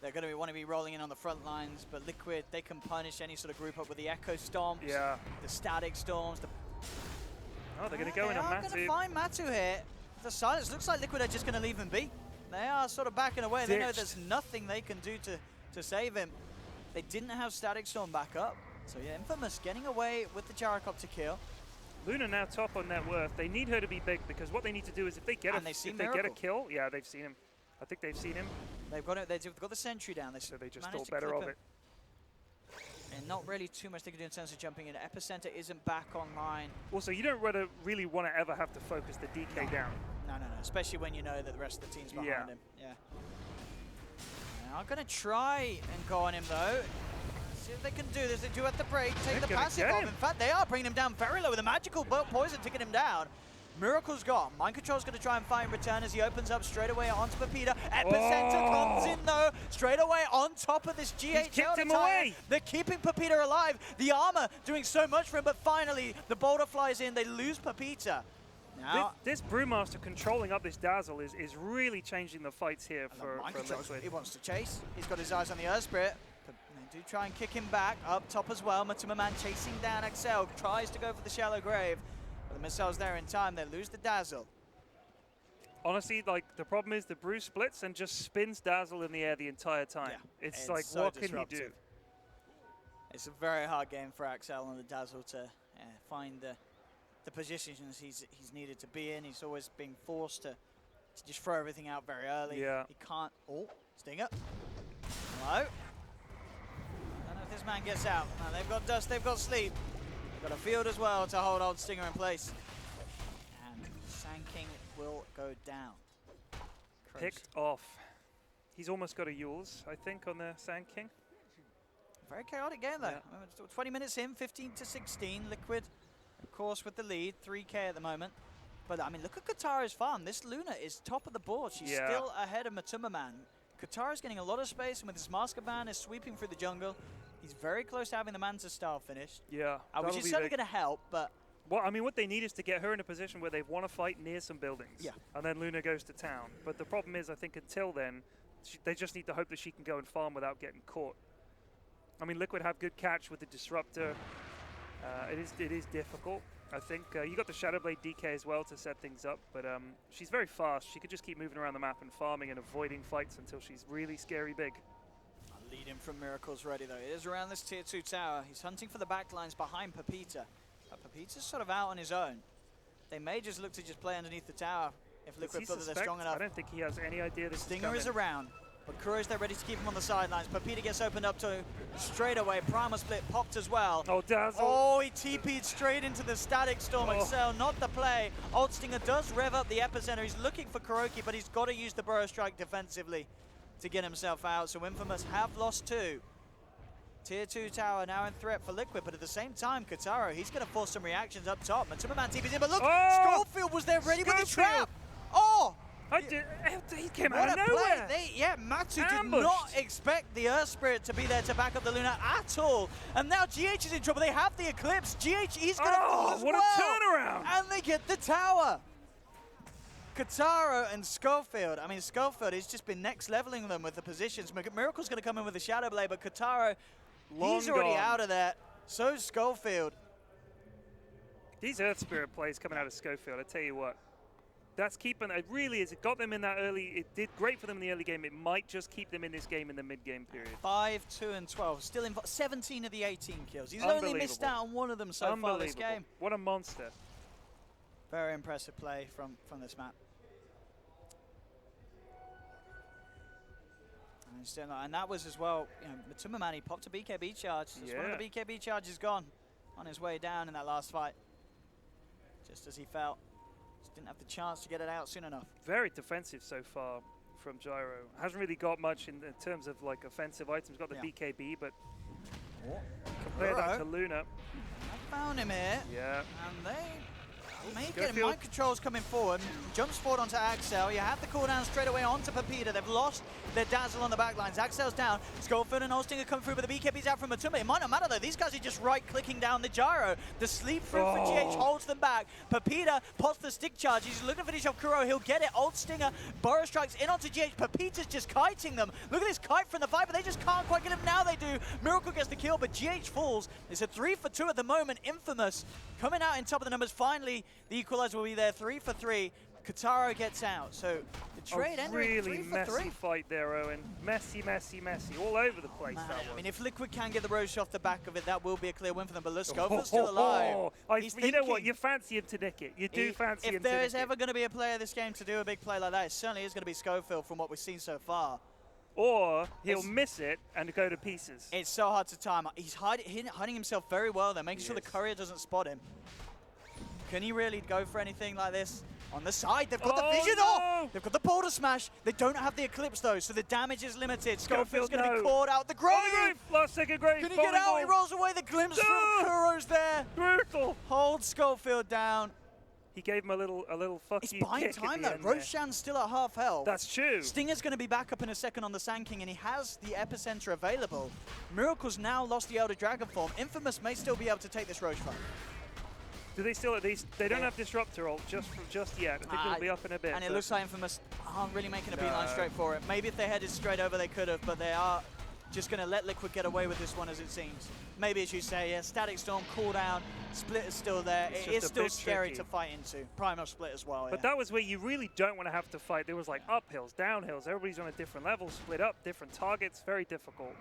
They're going to want to be rolling in on the front lines, but Liquid, they can punish any sort of group up with the Echo Stomps, Yeah. the Static Storms, the Oh, they're going to go in on They are going to Matu. find Matu here. The silence looks like Liquid are just going to leave him be. They are sort of backing away. They know Ditched. there's nothing they can do to save him. They didn't have Static Storm back up. So yeah, Infamous getting away with the Gyrocopter kill. Luna now top on net worth. They need her to be big because what they need to do is if they get a kill, yeah, they've seen him. I think they've seen him. They've got it. They've got the sentry down. So they just managed thought to better clip of him. it. And not really too much they can do in terms of jumping in. Epicenter isn't back online. Also, you don't really want to ever have to focus the DK down. No. Especially when you know that the rest of the team's behind him. Yeah. Now going to try and go on him though. See if they can do this. They do have to break. Take the passive off. In fact, they are bringing him down very low with a magical poison taking him down. Miracle's gone. Mind Control's going to try and find return as he opens up straight away onto Pepita. Epicenter comes in though, straight away on top of this GHL. kicked him away. They're keeping Pepita alive. The armor doing so much for him, but finally the boulder flies in. They lose Pepita. Now, This Brewmaster controlling up this Dazzle is really changing the fights here for Liquid. he wants to chase. He's got his eyes on the Earth Spirit. But they do try and kick him back up top as well. Matumaman chasing down Excel, tries to go for the shallow grave. But the missile's there in time. They lose the Dazzle. Honestly, like the problem is the Brew splits and just spins Dazzle in the air the entire time. Yeah, it's it's like, so what can he do? disruptive. It's a very hard game for Axel on the Dazzle to find the positions he's needed to be in. He's always being forced to just throw everything out very early. Yeah. He can't. Oh, Stinger. Hello. I don't know if this man gets out. No, they've got Dust, they've got Sleep. They've got a field as well to hold old Stinger in place. And Sand King will go down. Picked off. He's almost got a Yules, I think, on the Sand King. Very chaotic game though. Yeah. 20 minutes in, 15 to 16. Liquid course, with the lead, 3K at the moment. But, I mean, look at Kataro's farm. This Luna is top of the board. She's still ahead of Matuma Man. Kataro's getting a lot of space, and with his Masker Ban is sweeping through the jungle. He's very close to having the Manta style finished. Yeah. Which is certainly going to help, but... Well, I mean, what they need is to get her in a position where they want to fight near some buildings. Yeah. And then Luna goes to town. But the problem is, I think until then, they just need to hope that she can go and farm without getting caught. I mean, Liquid have good catch with the Disruptor. It is difficult. I think you got the Shadowblade DK as well to set things up, but she's very fast. She could just keep moving around the map and farming and avoiding fights until she's really scary big. Leading from Miracle's ready though. It is around this tier 2 tower. He's hunting for the backlines behind Pepita. But Pepita's sort of out on his own. They may just look to just play underneath the tower if Liquid feel that they're strong enough. I don't think he has any idea this Stinger is around, but Kuro's there ready to keep him on the sidelines. Pepita gets opened up to straight away. Primal Split popped as well. Oh, Dazzle. Oh, he TP'd straight into the Static Storm. Excel, not the play. Old Stinger does rev up the epicenter. He's looking for Kuroki, but he's got to use the Burrow Strike defensively to get himself out. So Infamous have lost 2. Tier 2 tower now in threat for Liquid, but at the same time, Kataro, he's going to force some reactions up top. Matuma Man TP's in, but look, Schofield was there ready with the trap. Oh! He came out of nowhere. Matsu did not expect the Earth Spirit to be there to back up the Luna at all. And now GH is in trouble. They have the Eclipse. GH is going to fall as well. What a turnaround. And they get the tower. Kataro and Schofield. I mean, Schofield has just been next leveling them with the positions. Miracle's going to come in with the Shadow Blade, but Kataro, he's already out of that. So's Schofield. These Earth Spirit plays coming out of Schofield, I tell you what. That's keeping, it really is. It got them in that early, it did great for them in the early game. It might just keep them in this game in the mid-game period. 5, 2, and 12. Still in 17 of the 18 kills. He's only missed out on one of them so far this game. What a monster. Very impressive play from this map. And that was as well, Matuma Man, he popped a BKB charge. One of the BKB charges gone on his way down in that last fight. Just as he felt. Just didn't have the chance to get it out soon enough. Very defensive so far from Gyro. Hasn't really got much in terms of like offensive items. Got the BKB, but compare that to Luna. I found him here. Yeah. And they may get him. Mind controls coming forward. Jumps forward onto Axel. You have the cooldown straight away onto Pepita. They've lost their Dazzle on the backlines. Axel's down. Schofield and Olstinger come through, but the BKB's out from Matuma. It might not matter though. These guys are just right-clicking down the gyro. The sleep through for GH holds them back. Pepita pops the stick charge. He's looking to finish off Kuro. He'll get it. Olstinger Burrow Strikes in onto GH. Pepita's just kiting them. Look at this kite from the fight, but they just can't quite get him. Now they do. Miracle gets the kill, but GH falls. It's a 3 for 2 at the moment. Infamous coming out in top of the numbers. Finally, the equalizer will be there. 3 for 3. Kataro gets out. So the trade ended really 3 for 3. messy fight there, Owen. Messy, messy, messy. All over the place, that was. I mean, if Liquid can get the Roche off the back of it, that will be a clear win for them. But Schofield's still alive. You know what? You fancy him to nick it. You do fancy him to nick it. If there is ever going to be a player this game to do a big play like that, it certainly is going to be Schofield from what we've seen so far. Or he'll miss it and go to pieces. It's so hard to time. He's hiding himself very well there, making sure the courier doesn't spot him. Can he really go for anything like this? On the side, they've got the vision. They've got the boulder smash. They don't have the eclipse though, so the damage is limited. Schofield's going to be caught out. The grave. Last second grave. Can he get out? He rolls away. The glimpse from Kuro's there. Brutal. Holds Schofield down. He gave him a little fuck it's you buying kick time at the though. end Roshan's still at half health. That's true. Stinger's going to be back up in a second on the Sand King, and he has the epicenter available. Miracle's now lost the Elder Dragon form. Infamous may still be able to take this Roche fight. Do they still at least? They don't have Disruptor ult just yet. I think it'll be up in a bit. And it looks like Infamous aren't really making a beeline straight for it. Maybe if they headed straight over, they could have, but they are just going to let Liquid get away with this one, as it seems. Maybe, as you say, Static Storm, cooldown, Split is still there. It is still scary to fight into. Primal Split as well. But that was where you really don't want to have to fight. There was like uphills, downhills. Everybody's on a different level, split up, different targets. Very difficult.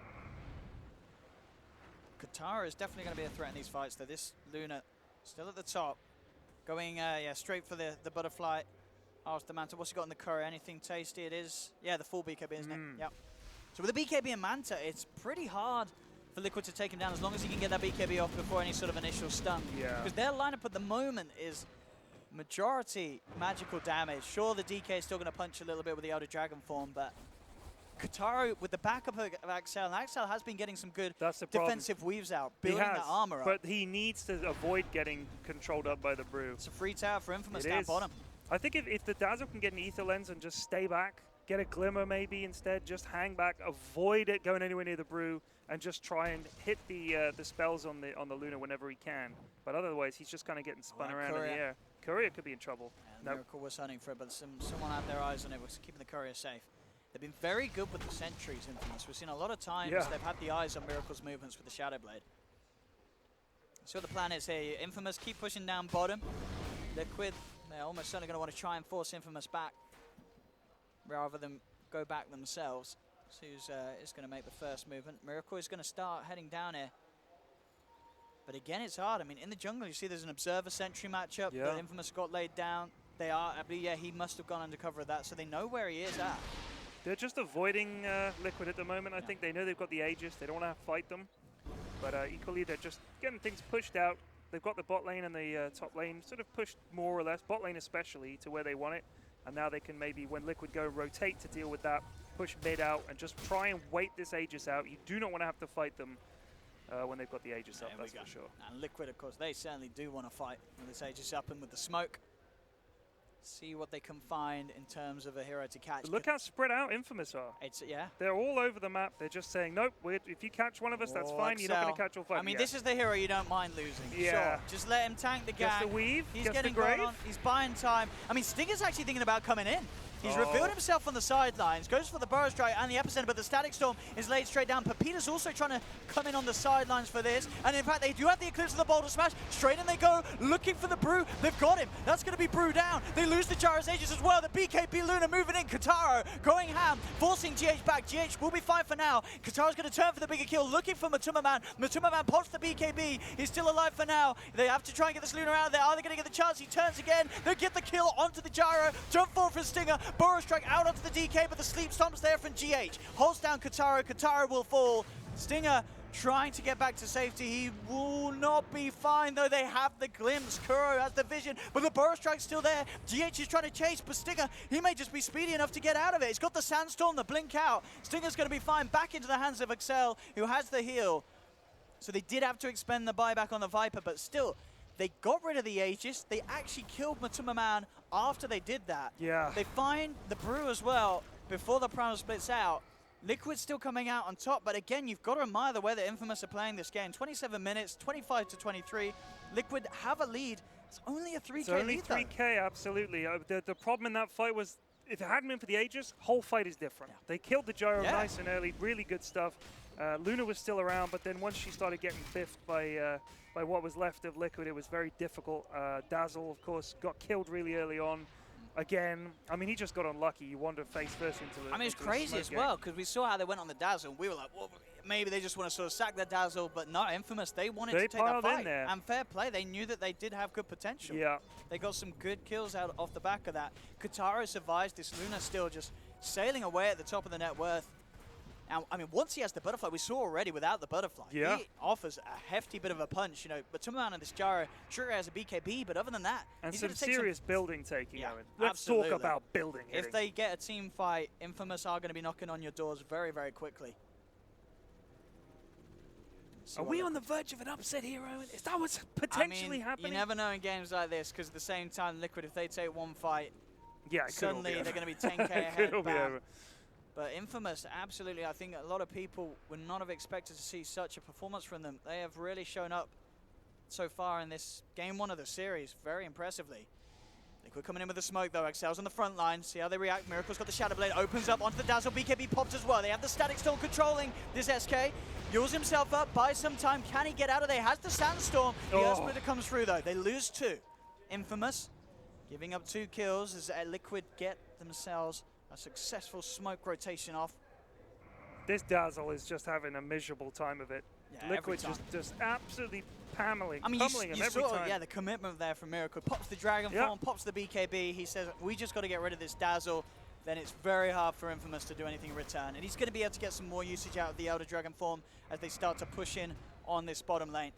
Katara is definitely going to be a threat in these fights, though. This Luna still at the top. Going straight for the butterfly. Ask the Manta, what's he got in the curry? Anything tasty? It is, the full BKB, isn't it? Yep. So with the BKB and Manta, it's pretty hard for Liquid to take him down as long as he can get that BKB off before any sort of initial stun. Yeah. Because their lineup at the moment is majority magical damage. Sure, the DK is still going to punch a little bit with the Elder Dragon form, but Kataro with the backup of Axel, and Axel has been getting some good That's the problem. defensive weaves out, He building has, that armor up. but he needs to avoid getting controlled up by the brew. It's a free tower for Infamous It down is. bottom. I think if the Dazzle can get an Ether Lens and just stay back, get a Glimmer maybe instead, just hang back, avoid it going anywhere near the brew, and just try and hit the spells on the Luna whenever he can. But otherwise, he's just kind of getting spun around in the air. Courier could be in trouble. Yeah, Miracle was hunting for it, but someone had their eyes on it, was keeping the Courier safe. They've been very good with the sentries, Infamous. We've seen a lot of times they've had the eyes on Miracle's movements with the Shadow Blade. So the plan is here, Infamous keep pushing down bottom. Liquid, they're almost certainly going to want to try and force Infamous back rather than go back themselves. So who's is going to make the first movement. Miracle is going to start heading down here. But again, it's hard. I mean, in the jungle, you see there's an Observer Sentry matchup that Infamous got laid down. They are, I believe, he must have gone undercover of that, so they know where he is at. They're just avoiding Liquid at the moment. I think they know they've got the Aegis. They don't want to fight them. But equally, they're just getting things pushed out. They've got the bot lane and the top lane sort of pushed more or less, bot lane especially, to where they want it. And now they can maybe, when Liquid go, rotate to deal with that, push mid out, and just try and wait this Aegis out. You do not want to have to fight them when they've got the Aegis up, that's for sure. And Liquid, of course, they certainly do want to fight with this Aegis up and with the smoke. See what they can find in terms of a hero to catch. But look how spread out Infamous are. Yeah. They're all over the map. They're just saying, nope, if you catch one of us, that's fine. You're not going to catch all five. I mean, this is the hero you don't mind losing. Yeah. Sure. Just let him tank the gang. Gets the weave, He's gets getting the grave. going on. He's buying time. I mean, Stinger's actually thinking about coming in. He's revealed himself on the sidelines, goes for the Burrow Strike and the Epicenter, but the Static Storm is laid straight down. Pepita's also trying to come in on the sidelines for this, and in fact, they do have the Eclipse of the Boulder Smash. Straight in they go, looking for the Brew. They've got him. That's going to be Brew down. They lose the Gyros Aegis as well. The BKB Luna moving in. Kataro going ham, forcing GH back. GH will be fine for now. Kataro's going to turn for the bigger kill, looking for Matuma Man. Matuma Man pops the BKB. He's still alive for now. They have to try and get this Luna out of there. Are they going to get the chance? He turns again. They get the kill onto the Gyro. Jump forward for Stinger. Burrow Strike out onto the DK, but the sleep stomp's there from GH. Holds down Kataro. Kataro will fall. Stinger trying to get back to safety. He will not be fine, though. They have the glimpse. Kuro has the vision, but the Burrow Strike's still there. GH is trying to chase, but Stinger, he may just be speedy enough to get out of it. He's got the Sandstorm, the blink out. Stinger's going to be fine. Back into the hands of Excel, who has the heal. So they did have to expend the buyback on the Viper, but still, they got rid of the Aegis. They actually killed Matuma Man after they did that. Yeah. They find the Brew as well before the Primal splits out. Liquid's still coming out on top, but again, you've got to admire the way that Infamous are playing this game. 27 minutes, 25 to 23. Liquid have a lead. It's only a 3K lead, It's only 3K, absolutely. The problem in that fight was, if it hadn't been for the Aegis, whole fight is different. Yeah. They killed the Gyro nice and early, really good stuff. Luna was still around, but then once she started getting biffed by what was left of Liquid, it was very difficult. Dazzle, of course, got killed really early on. Again, I mean, he just got unlucky. He wandered face first into the. I mean, it's crazy as well, because we saw how they went on the Dazzle. We were like, well, maybe they just want to sort of sack the Dazzle, but no, Infamous, they wanted to take that fight. In there. And fair play, they knew that they did have good potential. Yeah. They got some good kills out off the back of that. Kataro survives this. Luna still just sailing away at the top of the net worth. Now, I mean, once he has the butterfly, we saw already without the butterfly, he offers a hefty bit of a punch. You know, but Matuma and this Gyro, sure has a BKB, but other than that, and he's some serious building taking. Yeah, let's talk about building. If they get a team fight, Infamous are going to be knocking on your doors very, very quickly. So are we on the verge of an upset here, Owen? Is that what's potentially happening? You never know in games like this, because at the same time, Liquid, if they take one fight, suddenly they're going to be 10K ahead. But Infamous, absolutely, I think a lot of people would not have expected to see such a performance from them. They have really shown up so far in this game one of the series very impressively. Liquid coming in with the smoke though. Excel's on the front line. See how they react. Miracle's got the Shadow Blade, opens up onto the Dazzle. BKB pops as well. They have the Static Storm controlling this SK. Yules himself up, buys some time. Can he get out of there? Has the Sandstorm. The Earth Splitter comes through though. They lose 2. Infamous giving up 2 kills as Liquid get themselves a successful smoke rotation off. This Dazzle is just having a miserable time of it. Yeah, Liquid just absolutely pummeling I mean, him you every saw, time. Yeah, the commitment there from Miracle. Pops the Dragon Form, pops the BKB. He says, we just got to get rid of this Dazzle. Then it's very hard for Infamous to do anything in return. And he's going to be able to get some more usage out of the Elder Dragon Form as they start to push in on this bottom lane.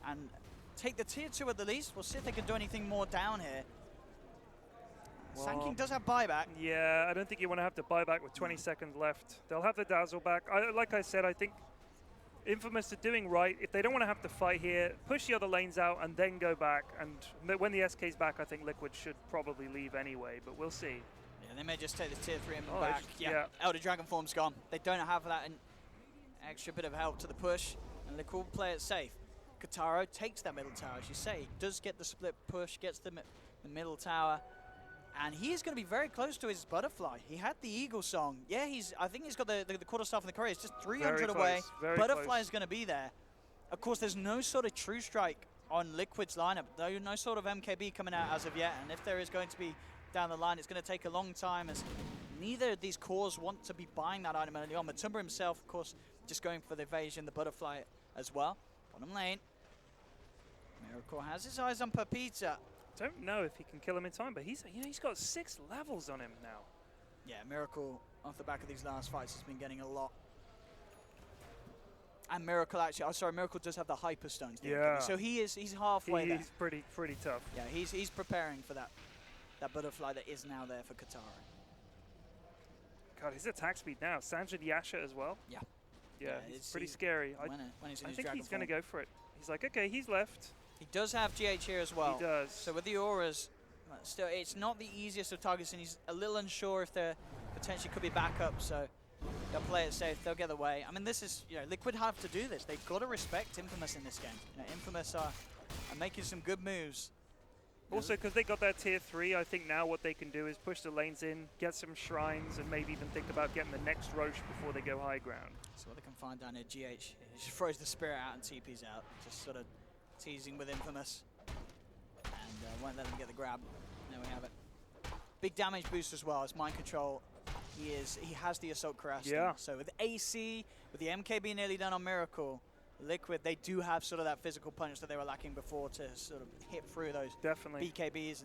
And take the tier 2 at the least. We'll see if they can do anything more down here. Sanking does have buyback. Yeah, I don't think you want to have to buy back with 20 seconds left. They'll have the dazzle back. Like I said, I think Infamous are doing right. If they don't want to have to fight here, push the other lanes out and then go back. And when the SK's back, I think Liquid should probably leave anyway, but we'll see. Yeah, they may just take the tier 3 and Oh, back. yeah. Elder Dragon form's gone. They don't have that extra bit of help to the push, and Liquid will play it safe. Kataro takes that middle tower, as you say. He does get the split push, gets the middle tower, and he is going to be very close to his butterfly. He had the eagle song. Yeah, I think he's got the quarterstaff and the courier. It's just 300 away. Butterfly is going to be there. Of course, there's no sort of true strike on Liquid's lineup. No sort of MKB coming out as of yet, and if there is going to be down the line, it's going to take a long time, as neither of these cores want to be buying that item early on. Matumba himself, of course, just going for the evasion, the butterfly as well. Bottom lane. Miracle has his eyes on Pepita. Don't know if he can kill him in time, but he's got 6 levels on him now. Yeah, Miracle off the back of these last fights has been getting a lot. And Miracle actually, Miracle does have the Hyperstones. Yeah. So he's halfway there. He's pretty tough. Yeah, he's preparing for that butterfly that is now there for Katara. God, his attack speed now. Sanjay Yasha as well. Yeah. Yeah, it's pretty scary. I think he's going to go for it. He's like, okay, he's left. He does have GH here as well. He does. So with the auras, still, it's not the easiest of targets, and he's a little unsure if there potentially could be backup. So they'll play it safe. They'll get away. I mean, this is, Liquid have to do this. They've got to respect Infamous in this game. Infamous are making some good moves. Also, because they got that tier 3, I think now what they can do is push the lanes in, get some shrines, and maybe even think about getting the next Roche before they go high ground. So what they can find down here, GH, he just throws the spirit out and TP's out, just sort of teasing with Infamous, and won't let them get the grab. There we have it. Big damage boost as well as mind control. He has the assault cuirass. Yeah. So with AC, with the MKB nearly done on Miracle, Liquid, they do have sort of that physical punch that they were lacking before to sort of hit through those BKBs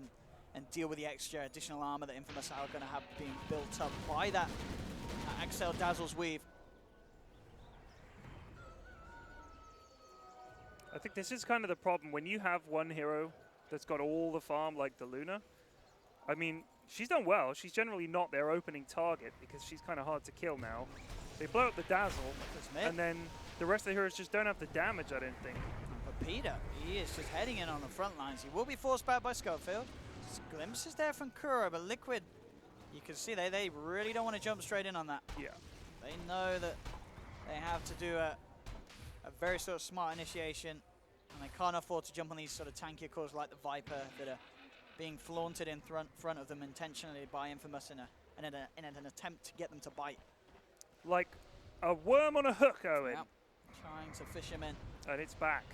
and deal with the extra additional armor that Infamous are going to have being built up by that Axel Dazzle's Weave. I think this is kind of the problem. When you have one hero that's got all the farm like the Luna, I mean, she's done well. She's generally not their opening target because she's kind of hard to kill now. They blow up the Dazzle, and then the rest of the heroes just don't have the damage, I don't think. But Peter, he is just heading in on the front lines. He will be forced back by Schofield. Glimpses there from Kuro, but Liquid, you can see they really don't want to jump straight in on that. Yeah. They know that they have to do a very sort of smart initiation, and they can't afford to jump on these sort of tankier cores like the Viper that are being flaunted in front of them intentionally by Infamous in an attempt to get them to bite. Like a worm on a hook, Owen. Yep. Trying to fish him in. And it's back.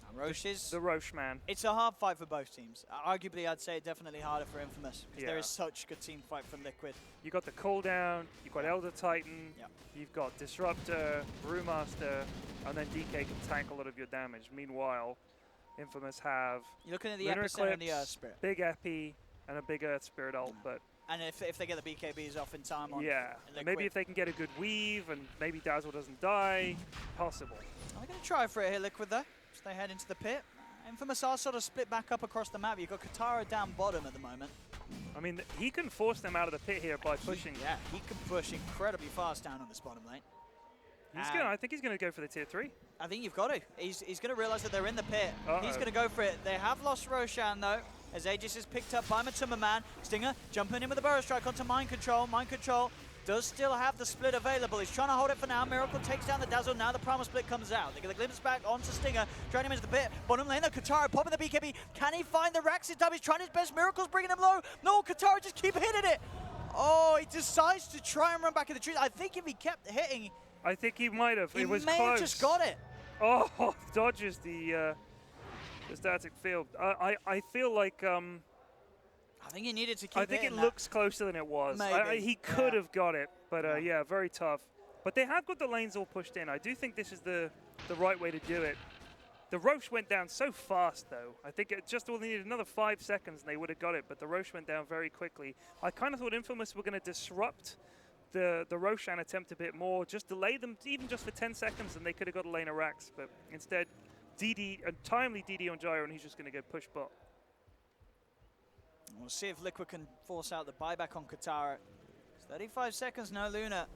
Now Roche is... The Roche man. It's a hard fight for both teams. Arguably, I'd say definitely harder for Infamous, because there is such good team fight from Liquid. You got the cooldown, you've got Elder Titan, you've got Disruptor, Brewmaster, and then DK can tank a lot of your damage. Meanwhile, Infamous have... You're looking at the Lunar Epicenter and the Eclipse, Earth Spirit. Big Epi, and a big Earth Spirit ult, but... And if they get the BKBs off in time on Liquid. Maybe if they can get a good weave and maybe Dazzle doesn't die, possible. They're going to try for it here, Liquid, though. As they head into the pit. Infamous are sort of split back up across the map. You've got Katara down bottom at the moment. I mean, he can force them out of the pit here by pushing. He can push incredibly fast down on this bottom lane. I think he's going to go for the tier 3. I think you've got to. He's going to realize that they're in the pit. He's going to go for it. They have lost Roshan, though, as Aegis is picked up by Matumba Man. Stinger jumping in with a Burrow Strike onto Mind Control. Mind Control does still have the split available. He's trying to hold it for now. Miracle takes down the Dazzle. Now the Primal Split comes out. They get the glimpse back onto Stinger. Trying him into the pit. Bottom lane, though, Katara popping the BKB. Can he find the Rax's dub? He's trying his best. Miracle's bringing him low. No, Katara just keep hitting it. Oh, he decides to try and run back in the trees. I think if he kept hitting... I think he might have. It was close. He may have just got it. Oh, dodges the static field. I feel like... I think he needed to keep I think it looks closer than it was. He could have got it, but yeah, very tough. But they have got the lanes all pushed in. I do think this is the right way to do it. The Roche went down so fast, though. I think it just only needed another 5 seconds and they would have got it, but the Roche went down very quickly. I kind of thought Infamous were going to disrupt the Roshan attempt a bit more, just delay them even just for 10 seconds and they could have got a lane of Rax, but instead, DD, a timely DD on Gyro, and he's just going to go push bot. We'll see if Liquid can force out the buyback on Katara. It's 35 seconds, no Luna.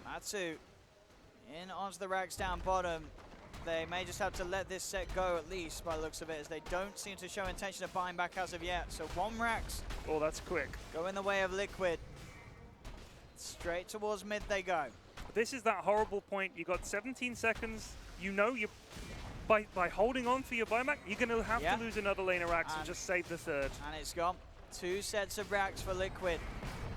Matsu in onto the racks down bottom. They may just have to let this set go at least by the looks of it, as they don't seem to show intention of buying back as of yet. So 1 racks. Oh, that's quick. Go in the way of Liquid. Straight towards mid they go. This is that horrible point. You got 17 seconds. You know you by holding on for your buyback, you're going to have to lose another lane of racks and just save the third. And it's gone. 2 sets of racks for Liquid.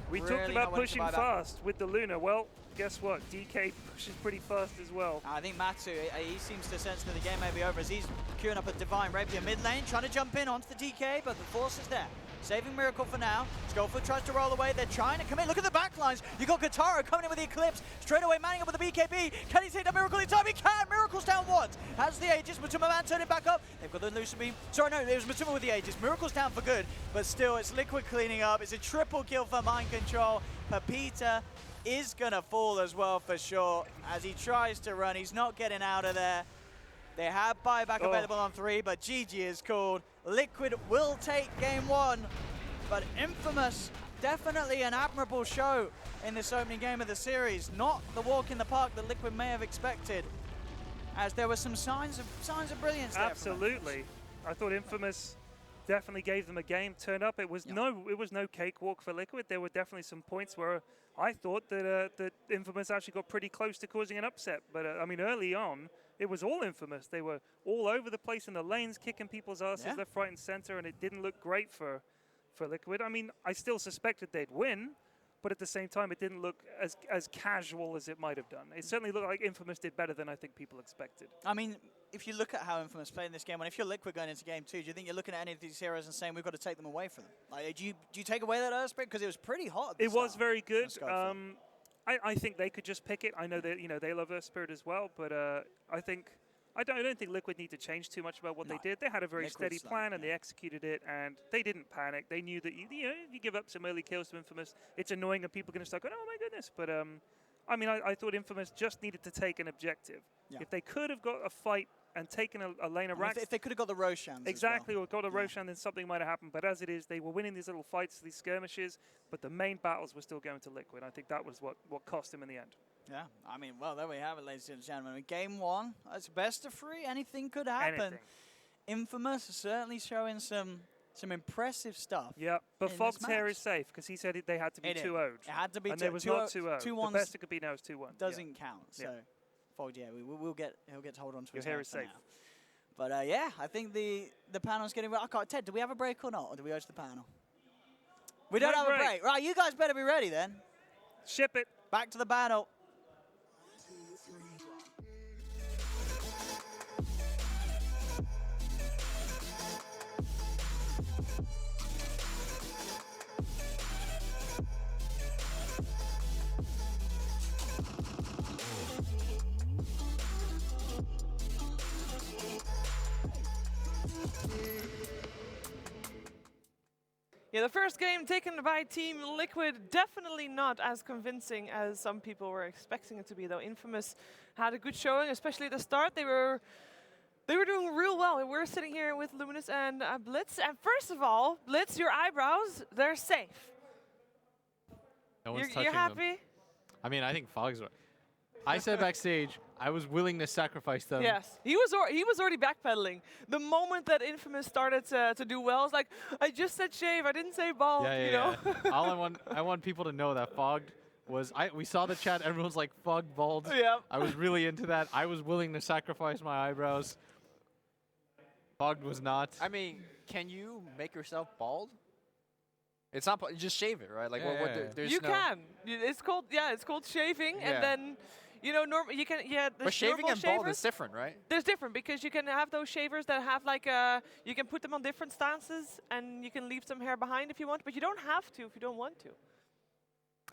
We Really talked about not wanting to pushing buy back. fast with the Luna. Well, guess what? DK pushes pretty fast as well. I think Matsu, he seems to sense that the game may be over as he's queuing up a Divine Rapier mid lane, trying to jump in onto the DK, but the force is there. Saving Miracle for now. Skullfoot tries to roll away. They're trying to commit. Look at the backlines. You got Katara coming in with the Eclipse. Straight away manning up with the BKB. Can he take the Miracle in time? He can. Miracle's down once. Has the Aegis. Matuma Man turning back up. They've got the Lucid Beam. Sorry, no, it was Matuma with the Aegis. Miracle's down for good, but still, it's Liquid cleaning up. It's a triple kill for Mind Control. Pepita is going to fall as well for sure as he tries to run. He's not getting out of there. They have buyback available on 3, but GG is called. Liquid will take game 1, but Infamous, definitely an admirable show in this opening game of the series. Not the walk in the park that Liquid may have expected, as there were some signs of brilliance there. Absolutely. I thought Infamous definitely gave them a game, turned up. It was no cakewalk for Liquid. There were definitely some points where I thought that that Infamous actually got pretty close to causing an upset. But I mean, early on, it was all Infamous. They were all over the place in the lanes, kicking people's asses left, right, and center, and it didn't look great for Liquid. I mean, I still suspected they'd win, but at the same time, it didn't look as casual as it might have done. It certainly looked like Infamous did better than I think people expected. I mean, if you look at how Infamous played in this game, and if you're Liquid going into game 2, do you think you're looking at any of these heroes and saying we've got to take them away from them? Like, do you take away that Earth Spirit? Because it was pretty hot at the It was very good. on I think they could just pick it. I know that they love Earth Spirit as well, but I don't think Liquid need to change too much about what they did. They had a very steady plan and they executed it, and they didn't panic. They knew that if you give up some early kills to Infamous, it's annoying and people are going to start going, oh my goodness. But I mean, I thought Infamous just needed to take an objective. Yeah. If they could have got a fight and taken a lane of racks. If they could have got the Roshan. Exactly, or got a Roshan, then something might have happened. But as it is, they were winning these little fights, these skirmishes, but the main battles were still going to Liquid. I think that was what cost him in the end. Yeah, I mean, well, there we have it, ladies and gentlemen. I mean, game 1, it's best of 3. Anything could happen. Anything. Infamous certainly showing some impressive stuff. Yeah, but Fog's hair is safe because he said they had to be 2-0'd. It had to be 2-0. And there was not 2-0. 2-1. The best it could be now is 2-1. Doesn't count. So Fog, he'll get to hold on to his hair is safe. now. But yeah, I think the panel's getting. Ted, do we have a break or not, or do we urge the panel? We don't have a break. Right, you guys better be ready then. Ship it. Back to the panel. Yeah, the first game taken by Team Liquid, definitely not as convincing as some people were expecting it to be, though. Infamous had a good showing, especially at the start. They were doing real well. We're sitting here with Luminous and Blitz. And first of all, Blitz, your eyebrows, they're safe. No one's touching you're happy? them. I mean, I think Fog's right. I said backstage, I was willing to sacrifice them. Yes, he was already backpedaling. The moment that Infamous started to do well, it's like, I just said shave, I didn't say bald, you know? All I want people to know that Fogged was, we saw the chat, everyone's like, Fog bald. Yeah. I was really into that. I was willing to sacrifice my eyebrows. Fogged was not. I mean, can you make yourself bald? It's not, just shave it, right? Like, there's you can. It's called shaving, and then, you can, but shaving and bald is different, right? There's different, because you can have those shavers that have like you can put them on different stances, and you can leave some hair behind if you want, but you don't have to if you don't want to.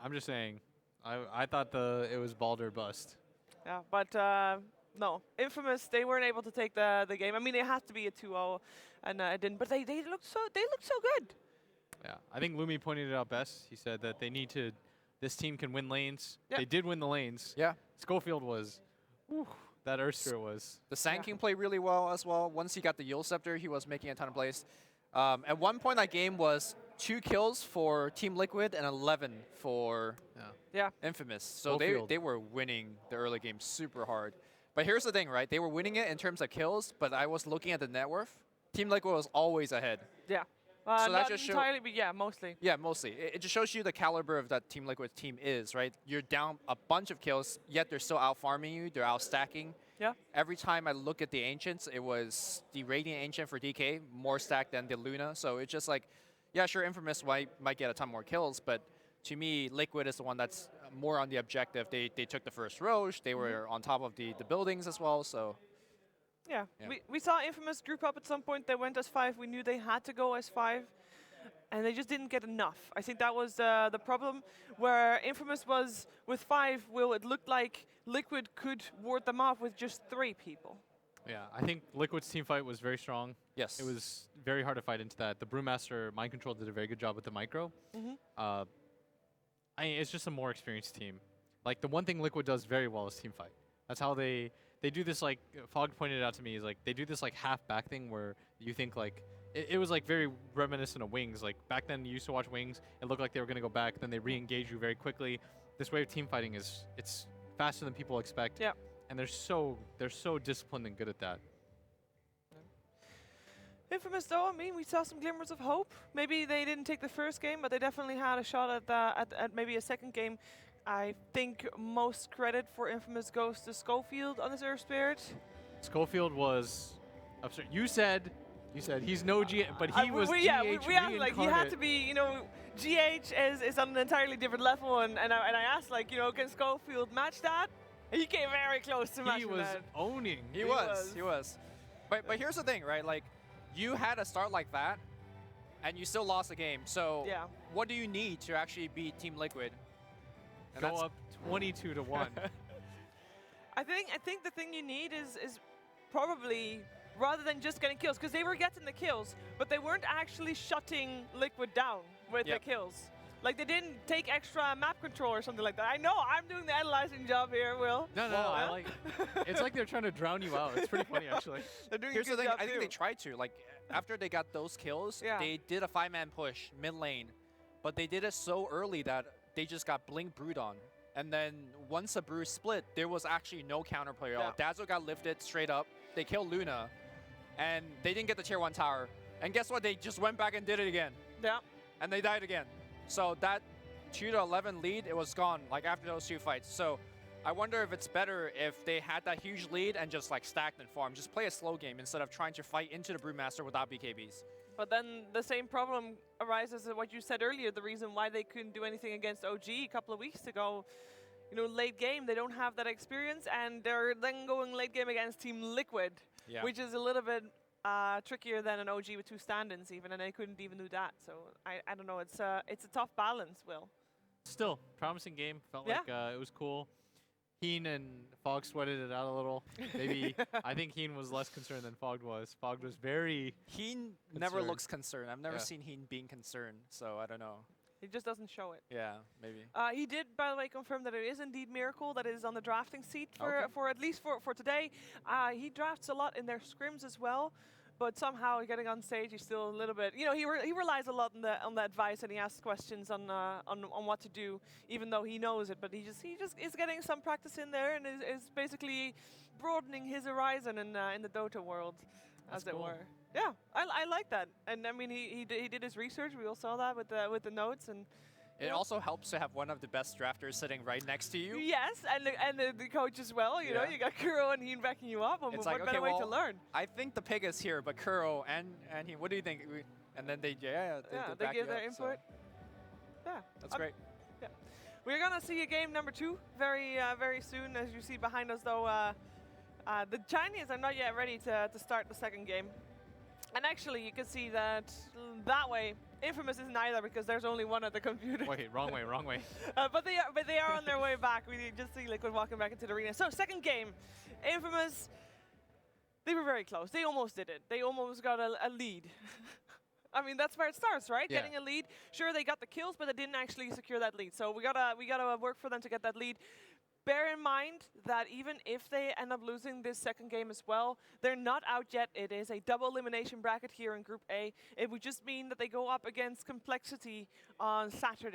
I'm just saying, I thought it was bald or bust. Yeah, but no, Infamous, they weren't able to take the game. I mean, it had to be a 2-0, and it didn't. But they looked so good. Yeah, I think Lumi pointed it out best. He said that this team can win lanes. Yep. They did win the lanes. Yeah. Schofield was, that Earth Spirit was. The Sand King played really well as well. Once he got the Yule Scepter, he was making a ton of plays. At one point, that game was 2 kills for Team Liquid and 11 for Yeah. Infamous. So Schofield. they were winning the early game super hard. But here's the thing, right? They were winning it in terms of kills, but I was looking at the net worth. Team Liquid was always ahead. Yeah. So that not just entirely, but yeah, mostly. Yeah, mostly. It just shows you the caliber of that Team Liquid team is, right? You're down a bunch of kills, yet they're still out farming you. They're out stacking. Yeah. Every time I look at the Ancients, it was the Radiant Ancient for DK, more stacked than the Luna. So it's just like, yeah, sure, Infamous might get a ton more kills, but to me, Liquid is the one that's more on the objective. They took the first Roche. They were on top of the buildings as well, so. Yeah. Yeah. We saw Infamous group up at some point. They went as 5. We knew they had to go as 5. And they just didn't get enough. I think that was the problem. Where Infamous was with 5, it looked like Liquid could ward them off with just 3 people. Yeah, I think Liquid's team fight was very strong. Yes. It was very hard to fight into that. The Brewmaster Mind Control did a very good job with the micro. It's just a more experienced team. Like, the one thing Liquid does very well is team fight. That's how they do this, like, Fog pointed it out to me, is like, they do this, like, half-back thing where you think, like, it was, like, very reminiscent of Wings. Like, back then, you used to watch Wings, it looked like they were going to go back, then they re-engage you very quickly. This way of team fighting it's faster than people expect. Yeah. And they're so disciplined and good at that. Infamous, though, I mean, we saw some glimmers of hope. Maybe they didn't take the first game, but they definitely had a shot at maybe a second game. I think most credit for Infamous goes to Schofield on his Earth Spirit. Schofield was absurd. You said he's no GH, but he was GH we asked, like, he had reincarnate. to be, GH is on an entirely different level, and I asked, like, can Schofield match that? And he came very close to matching He was that. owning. He was. But here's the thing, right? Like, you had a start like that, and you still lost the game. So Yeah. what do you need to actually beat Team Liquid? And Go that's- up 22-1. I think the thing you need is probably, rather than just getting kills, because they were getting the kills, but they weren't actually shutting Liquid down with Yep. the kills. Like, they didn't take extra map control or something like that. I know I'm doing the analyzing job here, Will. No, I like. It's like they're trying to drown you out. It's pretty funny, actually. They're doing Here's a the good thing, job I think too. they tried to. Like, after they got those kills, Yeah. they did a 5-man push mid lane, but they did it so early that they just got blink brewed on. And then once the brew split, there was actually no counterplay at all. Dazzle got lifted straight up. They killed Luna, and they didn't get the tier 1 tower. And guess what? They just went back and did it again. Yeah. And they died again. So that 2-11 lead, it was gone, like, after those 2 fights. So I wonder if it's better if they had that huge lead and just, like, stacked and farm. Just play a slow game instead of trying to fight into the Brewmaster without BKBs. But then the same problem arises at what you said earlier, the reason why they couldn't do anything against OG a couple of weeks ago. Late game, they don't have that experience, and they're then going late game against Team Liquid, Yeah. which is a little bit trickier than an OG with 2 stand-ins even, and they couldn't even do that. So I don't know, it's a tough balance, Will. Still, promising game. Felt Yeah. like it was cool. Heen and Fog sweated it out a little. Maybe I think Heen was less concerned than Fog was. Fog was very. Heen never concerned. looks concerned. I've never Yeah. seen Heen being concerned, so I don't know. He just doesn't show it. Yeah, maybe. He did, by the way, confirm that it is indeed Miracle that is on the drafting seat for, Okay. for at least for today. He drafts a lot in their scrims as well, but somehow getting on stage, he's still a little bit. He relies a lot on the advice, and he asks questions on what to do, even though he knows it. But he just is getting some practice in there, and is basically broadening his horizon in the Dota world, That's as it cool. were. Yeah, I like that, and I mean he did his research. We all saw that with the notes, and It also helps to have one of the best drafters sitting right next to you. yes, and the coach as well. You know, Yeah. you got Kuro and Heen backing you up. And It's what like, better okay, way to well, learn? I think the pig is here, but Kuro and Heen, what do you think? And then they They back give you their up, so input. Yeah, That's great. We're gonna see a game number 2 very soon. As you see behind us, though, the Chinese are not yet ready to start the second game. And actually, you can see that way. Infamous isn't either, because there's only one at the computer. Wait, wrong way, wrong way. But they are on their way back. We just see Liquid walking back into the arena. So second game, Infamous. They were very close. They almost did it. They almost got a lead. I mean, that's where it starts, right? Yeah. Getting a lead. Sure, they got the kills, but they didn't actually secure that lead. So we gotta work for them to get that lead. bear in mind that even if they end up losing this second game as well, they're not out yet. It is a double elimination bracket here in Group A. It would just mean that they go up against Complexity on Saturday.